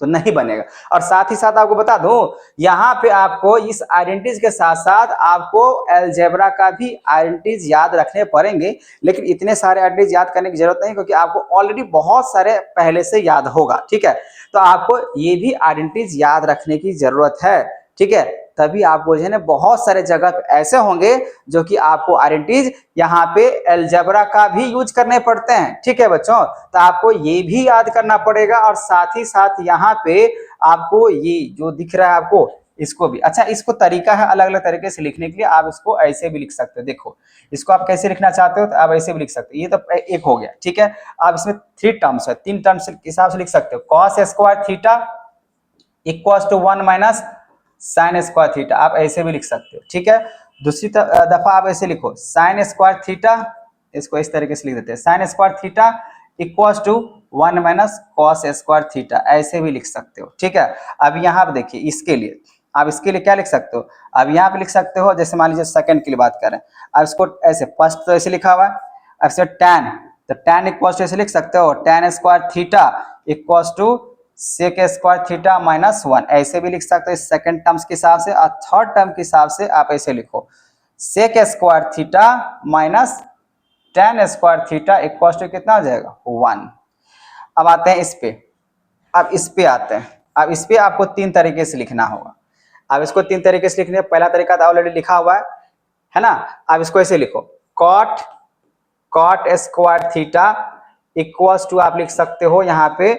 तो नहीं बनेगा। और साथ ही साथ आपको बता दूं, यहाँ पे आपको इस आइडेंटिटीज के साथ साथ आपको अलजेब्रा का भी आइडेंटिटीज याद रखने पड़ेंगे। लेकिन इतने सारे आइडेंटिटीज याद करने की जरूरत नहीं, क्योंकि आपको ऑलरेडी बहुत सारे पहले से याद होगा। ठीक है, तो आपको ये भी आइडेंटिटीज याद रखने की जरूरत है। ठीक है, तभी आपको जो है ना बहुत सारे जगह ऐसे होंगे जो कि आपको आइडेंटिटीज यहाँ पे अलजेब्रा का भी यूज करने पड़ते हैं। ठीक है बच्चों, तो आपको ये भी याद करना पड़ेगा और साथ ही साथ यहाँ पे आपको ये जो दिख रहा है आपको इसको भी। अच्छा, इसको तरीका है अलग अलग तरीके से लिखने के लिए। आप इसको ऐसे भी लिख सकते हो। देखो इसको आप कैसे लिखना चाहते हो तो आप ऐसे भी लिख सकते हो। ये तो एक हो गया। ठीक है, आप इसमें 3 टर्म्स है, 3 टर्म्स के हिसाब से लिख सकते हो। cos square theta equals to 1 - sin square theta, आप ऐसे भी लिख सकते हो। ठीक है, दूसरी दफा आप ऐसे लिखो sin स्क्वायर थीटा, इसको इस तरीके से लिख देते हैं sin square theta equals to 1 - cos square theta, ऐसे भी लिख सकते हो। ठीक है, अब यहाँ पे देखिए इसके लिए आप इसके लिए क्या लिख सकते हो? अब यहाँ पे लिख सकते हो, जैसे मान लीजिए सेकंड के लिए बात करें, अब इसको ऐसे फर्स्ट तो ऐसे लिखा हुआ है, अब से tan, तो tan इक्वल्स टू ऐसे लिख सकते हो tan square theta equals to sec square theta -1, ऐसे भी लिख सकते हो सेकंड टर्म्स के हिसाब से। और थर्ड टर्म के हिसाब से आप ऐसे लिखो sec square theta minus tan square theta equal to कितना हो जाएगा? 1। अब आते हैं इस पे, अब इस पे आते हैं। अब इस पे आपको 3 तरीके से लिखना होगा। अब इसको 3 तरीके से लिखने, पहला तरीका तो ऑलरेडी लिखा हुआ है ना। अब इसको ऐसे लिखो cot square theta equals to आप लिख सकते हो यहाँ पे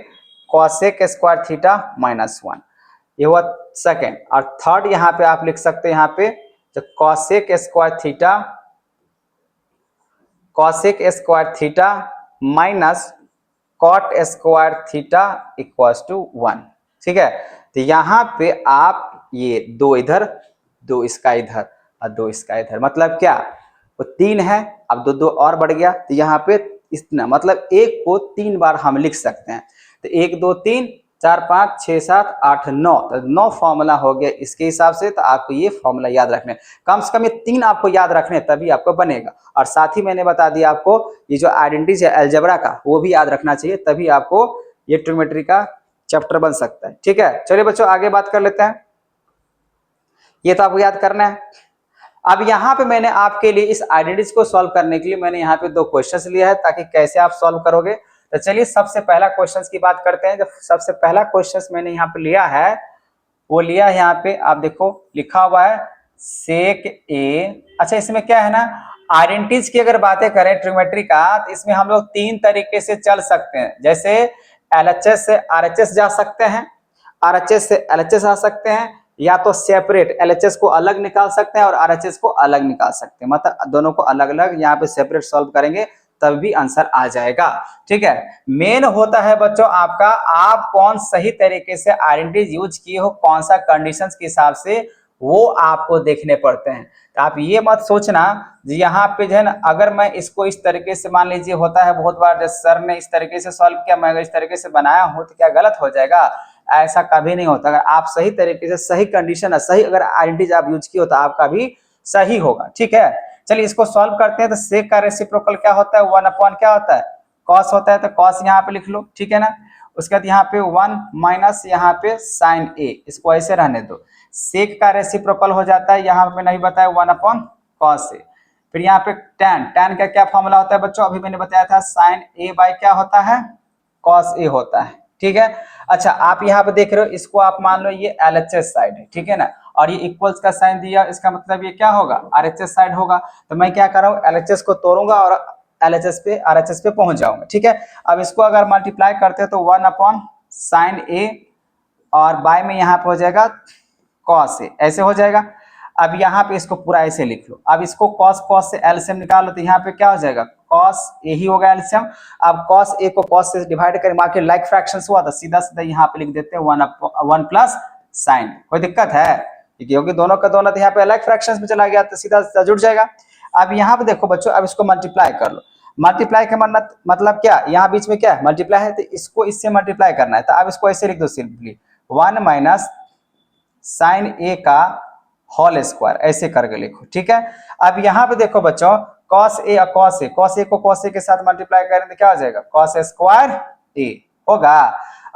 कॉसेक स्क्वायर थीटा -1, ये हुआ सेकेंड। और थर्ड यहाँ पे आप लिख सकते हैं यहाँ पे जो cosec square theta minus cot square theta equals to 1। ठीक है, तो यहाँ पे आप ये 2 इधर, 2 इसका इधर और 2 इसका इधर, मतलब क्या वो 3 है, अब 2 2 और बढ़ गया तो यहाँ पे इतना, मतलब एक को 3 बार हम लिख सकते हैं। तो 1 2 3 4 5 6 7 8 9, तो 9 फॉर्मूला हो गया इसके हिसाब से। तो आपको ये फॉर्मूला याद रखने, कम से कम ये 3 आपको याद रखने, तभी आपको बनेगा। और साथ ही मैंने बता दिया आपको ये जो आइडेंटिटीज है अलजेब्रा का वो भी याद रखना चाहिए, तभी आपको ये ट्रिग्नोमेट्री का चैप्टर बन सकता है। ठीक है, चलिए बच्चों आगे बात कर लेते हैं। ये तो आपको याद करना है। अब यहाँ पे मैंने आपके लिए इस आइडेंटिटीज को सॉल्व करने के लिए मैंने यहाँ पे 2 क्वेश्चंस लिया है, ताकि कैसे आप सॉल्व करोगे। तो चलिए सबसे पहला क्वेश्चंस की बात करते हैं। जो सबसे पहला क्वेश्चंस मैंने यहाँ पे लिया है वो लिया है यहाँ पे, आप देखो लिखा हुआ है सेक ए। अच्छा, इसमें क्या है ना, आइडेंटिटीज की अगर बातें करें ट्रिग्नोमेट्री का, तो इसमें हम लोग 3 तरीके से चल सकते हैं। जैसे LHS से RHS जा सकते हैं, RHS से LHS आ सकते हैं, या तो सेपरेट LHS को अलग निकाल सकते हैं और RHS को अलग निकाल सकते हैं। मतलब दोनों को अलग अलग यहाँ पे सेपरेट सॉल्व करेंगे तब भी आंसर आ जाएगा। ठीक है, मेन होता है बच्चों आपका आप कौन सही तरीके से आइडेंटिटीज यूज किए हो, कौन सा कंडीशंस के हिसाब से वो आपको देखने पड़ते हैं। तो आप ये मत सोचना जी यहाँ पे जो है ना, अगर मैं इसको इस तरीके से, मान लीजिए होता है बहुत बार जब सर ने इस तरीके से सॉल्व किया, मैं अगर इस तरीके से बनाया हूँ तो क्या गलत हो जाएगा? ऐसा कभी नहीं होता। अगर आप सही तरीके से, सही कंडीशन है, सही अगर आइडेंटिटी आप यूज किए हो तो आपका भी सही होगा। ठीक है, चलिए इसको सॉल्व करते हैं। तो सेक का रेसिप्रोकल क्या होता है? 1 क्या होता है? कॉस होता है। तो कॉस यहाँ पे लिख लो, ठीक है ना। उसके बाद यहाँ पे 1 माइनस यहाँ पे साइन ए, इसको ऐसे रहने दो। सेक का रेसिप्रोकल हो जाता है, यहाँ पे नहीं बताया, 1/cos ए। फिर यहाँ पे tan, tan का क्या फॉर्मूला होता है बच्चों? अभी मैंने बताया था, साइन ए बाय क्या होता है? कॉस ए होता है। ठीक है, अच्छा आप यहाँ पे देख रहे हो, इसको आप मान लो ये LHS साइड है, ठीक है ना, और ये इक्वल्स का साइन दिया, इसका मतलब ये क्या होगा? RHS साइड होगा। तो मैं क्या कर रहा हूँ, LHS को तोड़ूंगा और LHS पे, RHS पे पहुंच जाऊंगा। ठीक है, अब इसको अगर मल्टीप्लाई करते हैं तो 1/sin ए और बाय में यहाँ पे हो जाएगा कॉस ए, ऐसे हो जाएगा। अब यहाँ पे इसको पूरा ऐसे लिख लो। अब इसको कॉस कॉस से एलसीएम निकालो तो यहाँ पे क्या हो जाएगा? कॉस ए ही होगा एलसीएम। अब कॉस ए को कॉस से डिवाइड करें, मार्केट लाइक फ्रैक्शंस हुआ तो सीधा सीधा यहाँ पे लिख देते हैं 1 प्लस साइन। कोई दिक्कत है? क्योंकि दोनों का दोनों तो यहाँ पे लाइक फ्रैक्शंस में चला गया तो सीधा सीधा जुड़ जाएगा। अब यहाँ पे देखो बच्चों, अब इसको मल्टीप्लाई कर लो। मल्टीप्लाई का मतलब क्या? यहाँ बीच में क्या है? मल्टीप्लाई है, तो इसको इससे मल्टीप्लाई करना है। तो अब इसको ऐसे लिख दो सिंपली, 1 माइनस साइन ए का होल स्क्वायर, ऐसे करके लिखो। ठीक है, अब यहाँ पे देखो बच्चों, कॉस ए और कॉस ए, कॉस ए को कॉस ए के साथ मल्टीप्लाई करें तो क्या हो जाएगा? कॉस स्क्वायर ए होगा।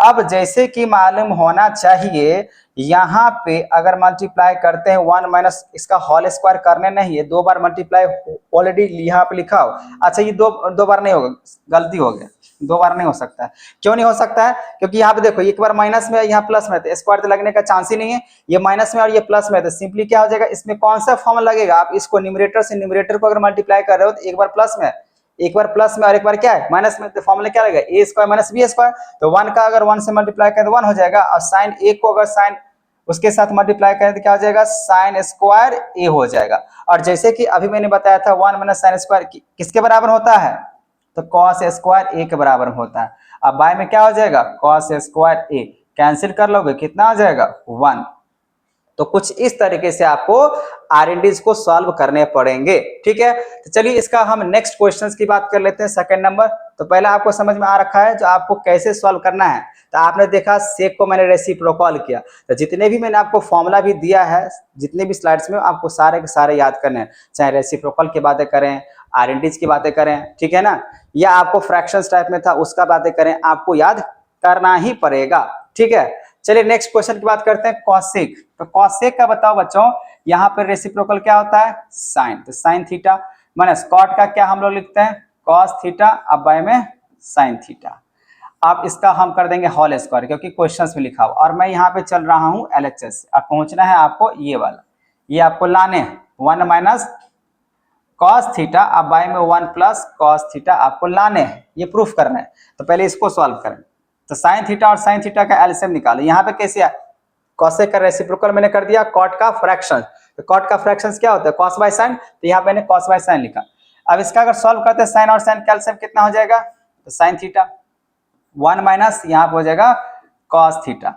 अब जैसे कि मालूम होना चाहिए, यहाँ पे अगर मल्टीप्लाई करते हैं 1 माइनस इसका होल स्क्वायर करने नहीं है, 2 बार मल्टीप्लाई ऑलरेडी यहाँ पे लिखा हो। अच्छा ये दो बार नहीं होगा, गलती हो गया, 2 बार नहीं हो सकता है। क्यों नहीं हो सकता है? क्योंकि यहाँ पे देखो, एक बार माइनस में, यहाँ प्लस में, तो स्क्वायर तो लगने का चांस ही नहीं है। ये माइनस में और ये प्लस में, तो सिंपली क्या हो जाएगा, इसमें कौन सा फॉर्म लगेगा? आप इसको न्यूमरेटर से न्यूमरेटर को अगर मल्टीप्लाई कर रहे हो तो एक बार प्लस में, एक बार प्लस में और एक बार क्या है? माइनस में। तो फॉर्मूला क्या लगेगा? ए स्क्वायर माइनस बी स्क्वायर। तो 1 का अगर 1 से मल्टीप्लाई करें तो 1 हो जाएगा, और साइन ए को अगर साइन उसके साथ मल्टीप्लाई करें तो क्या हो जाएगा? साइन स्क्वायर ए हो जाएगा। और जैसे कि अभी मैंने बताया था, 1 माइनस साइन स्क्वायर किसके बराबर होता है? तो कॉस स्क्वायर ए के बराबर होता है। अब बाय में क्या हो जाएगा? कॉस स्क्वायर ए, कैंसिल कर लोगे, कितना हो जाएगा? 1। तो कुछ इस तरीके से आपको आरएनडीज को सॉल्व करने पड़ेंगे। ठीक है, तो चलिए इसका हम नेक्स्ट क्वेश्चंस की बात कर लेते हैं, सेकंड नंबर। तो पहला आपको समझ में आ रखा है जो आपको कैसे सॉल्व करना है। तो आपने देखा सेक को मैंने रेसिप्रोकल किया, तो जितने भी मैंने आपको फॉर्मूला भी दिया है, जितने भी स्लाइड्स में, आपको सारे के सारे याद करने हैं। चाहे रेसिप्रोकल की बातें करें, आरएनडीज की बातें करें, ठीक है ना, या आपको फ्रैक्शंस टाइप में था उसका बातें करें, आपको याद करना ही पड़ेगा। ठीक है, चलिए नेक्स्ट क्वेश्चन की बात करते हैं, कॉसेक। तो कॉसेक का बताओ बच्चों, यहाँ पर रेसिप्रोकल क्या होता है? साइन। तो साइन थीटा माइनस कॉट का क्या हम लोग लिखते हैं? कॉस थीटा, अब बाय में साइन थीटा। अब इसका हम कर देंगे होल स्क्वायर, क्योंकि क्वेश्चंस में लिखा हुआ, और मैं यहाँ पे चल रहा हूँ एलएचएस। अब पहुंचना है आपको ये वाला, ये आपको लाने हैं 1 माइनस कॉस थीटा, अब बाय में 1 प्लस कॉस थीटा आपको लाने हैं, ये प्रूफ करना है। तो पहले इसको सॉल्व करें। तो साइन थीटा और साइन थीटा का एलसीएम निकालो। यहाँ पे कैसे है? कॉसेक का रेसिप्रोकल मैंने कर दिया, कॉट का फ्रैक्शन। तो कॉट का फ्रैक्शन क्या होता है? Cos by sine. तो यहाँ मैंने कॉस बाय साइन लिखा। अब इसका अगर सॉल्व करते हैं, साइन और साइन का एलसीएम कितना हो जाएगा? तो साइन थीटा 1 माइनस यहाँ पे हो जाएगा कॉस थीटा।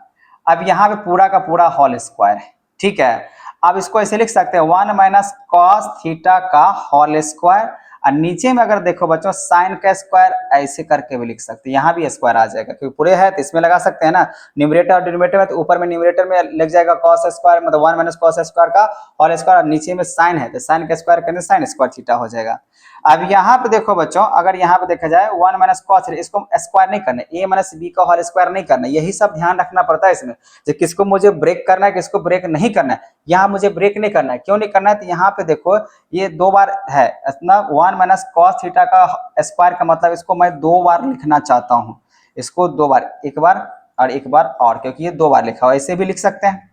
अब यहाँ पे पूरा का पूरा होल स्क्वायर है। ठीक है, अब इसको ऐसे लिख सकते हैं 1 माइनस कॉस थीटा का होल स्क्वायर, और नीचे में अगर देखो बच्चों साइन का स्क्वायर, ऐसे करके भी लिख सकते हैं, यहाँ भी स्क्वायर आ जाएगा क्योंकि पूरे है तो इसमें लगा सकते हैं ना, न्यूमरेटर और डिनोमिनेटर में। तो ऊपर में न्यूमरेटर में लग जाएगा कॉस स्क्वायर, मतलब 1 माइनस कॉस स्क्वायर का होल स्क्वायर, और नीचे में साइन है तो साइन का स्क्वायर करने साइन स्क्वायर थीटा हो जाएगा। अब यहाँ पे देखो बच्चों, अगर यहाँ पे देखा जाए 1 माइनस कॉस, इसको स्क्वायर नहीं करना, ए माइनस बी का होल स्क्वायर नहीं करना, यही सब ध्यान रखना पड़ता है इसमें, जो किसको मुझे ब्रेक करना है, किसको ब्रेक नहीं करना है। यहाँ मुझे ब्रेक नहीं करना है, क्यों नहीं करना है? तो यहाँ पे देखो ये 2 बार है, इतना 1 माइनस कॉस थीटा का स्क्वायर का मतलब इसको मैं 2 बार लिखना चाहता हूँ, इसको 2 बार, एक बार और एक बार और, क्योंकि ये 2 बार लिखा हुआ, ऐसे भी लिख सकते हैं।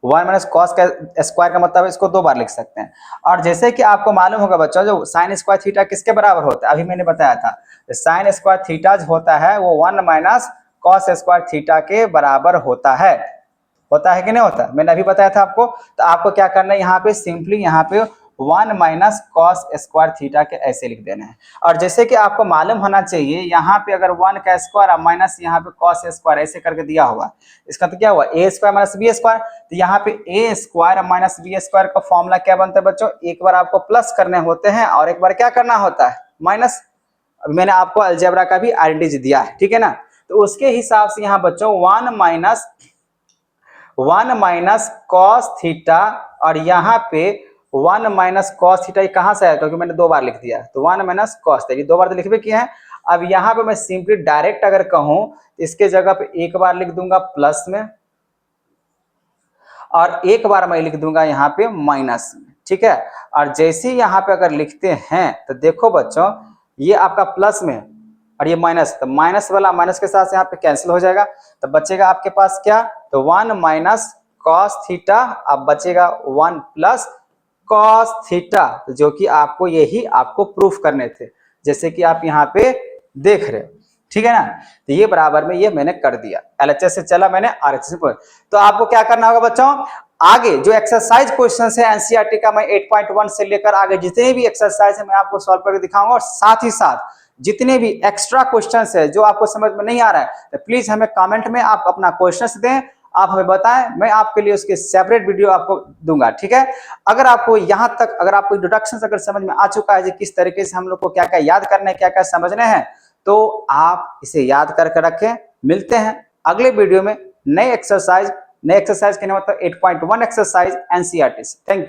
1 माइनस कॉस का स्क्वायर का मतलब इसको 2 बार लिख सकते हैं। और जैसे कि आपको मालूम होगा बच्चों, जो साइन स्क्वायर थीटा किसके बराबर होता है? अभी मैंने बताया था, साइन स्क्वायर थीटा जो होता है वो 1 माइनस कॉस स्क्वायर थीटा के बराबर होता है कि नहीं होता? मैंने अभी बताया था आपको। तो आपको क्या करना है, यहाँ पे सिंपली यहाँ पे 1 माइनस कॉस स्क्वायर थीटा के ऐसे लिख देना है। और जैसे कि आपको मालूम होना चाहिए यहाँ पे अगर 1 का स्क्वायर और माइनस यहाँ पे कॉस स्क्वायर ऐसे करके दिया हुआ, इसका तो क्या हुआ ए स्क्वायर माइनस बी स्क्वायर। तो यहाँ पे ए स्क्वायर माइनस बी स्क्वायर का फॉर्मूला क्या बनता है बच्चों, एक बार आपको प्लस करने होते हैं और एक बार क्या करना होता है माइनस। अभी मैंने आपको अलजेब्रा का भी आइडेंटिटी दिया है, ठीक है ना। तो उसके हिसाब से यहाँ बच्चों 1 माइनस कॉस थीटा और यहाँ पे 1 माइनस कॉस थीटा कहाँ से आया, क्योंकि मैंने 2 बार लिख दिया, तो 1 माइनस कॉस थीटा 2 बार तो लिखबे किए हैं। अब यहाँ पे मैं सिंपली डायरेक्ट अगर कहूं इसके जगह पे एक बार लिख दूंगा प्लस में और एक बार मैं लिख दूंगा यहाँ पे माइनस में, ठीक है। और जैसे यहाँ पे अगर लिखते हैं तो देखो बच्चों ये आपका प्लस में और ये माइनस, तो माइनस वाला माइनस के साथ यहाँ पे कैंसिल हो जाएगा, तो बचेगा आपके पास क्या, तो 1 माइनस कॉस थीटा, अब बचेगा 1 प्लस कॉस थीटा, जो कि आपको यही आपको प्रूफ करने थे, जैसे कि आप यहाँ पे देख रहे हो, ठीक है ना। तो ये बराबर में ये मैंने कर दिया, एलएचएस से चला मैंने आरएचएस पर। तो आपको क्या करना होगा बच्चों, आगे जो एक्सरसाइज क्वेश्चन है एनसीईआरटी का मैं 8.1 से लेकर आगे जितने भी एक्सरसाइज है मैं आपको सॉल्व करके दिखाऊंगा, और साथ ही साथ जितने भी एक्स्ट्रा क्वेश्चंस है जो आपको समझ में नहीं आ रहा है तो प्लीज हमें कमेंट में आप अपना क्वेश्चंस दें, आप हमें बताएं, मैं आपके लिए उसके सेपरेट वीडियो आपको दूंगा, ठीक है। अगर आपको यहाँ तक अगर आपको इंट्रोडक्शन अगर समझ में आ चुका है कि किस तरीके से हम लोग को क्या क्या याद करना है, क्या क्या समझने हैं, तो आप इसे याद करके रखें। मिलते हैं अगले वीडियो में नए एक्सरसाइज के मतलब 8.1 एक्सरसाइज एनसीईआरटी से। Thank you.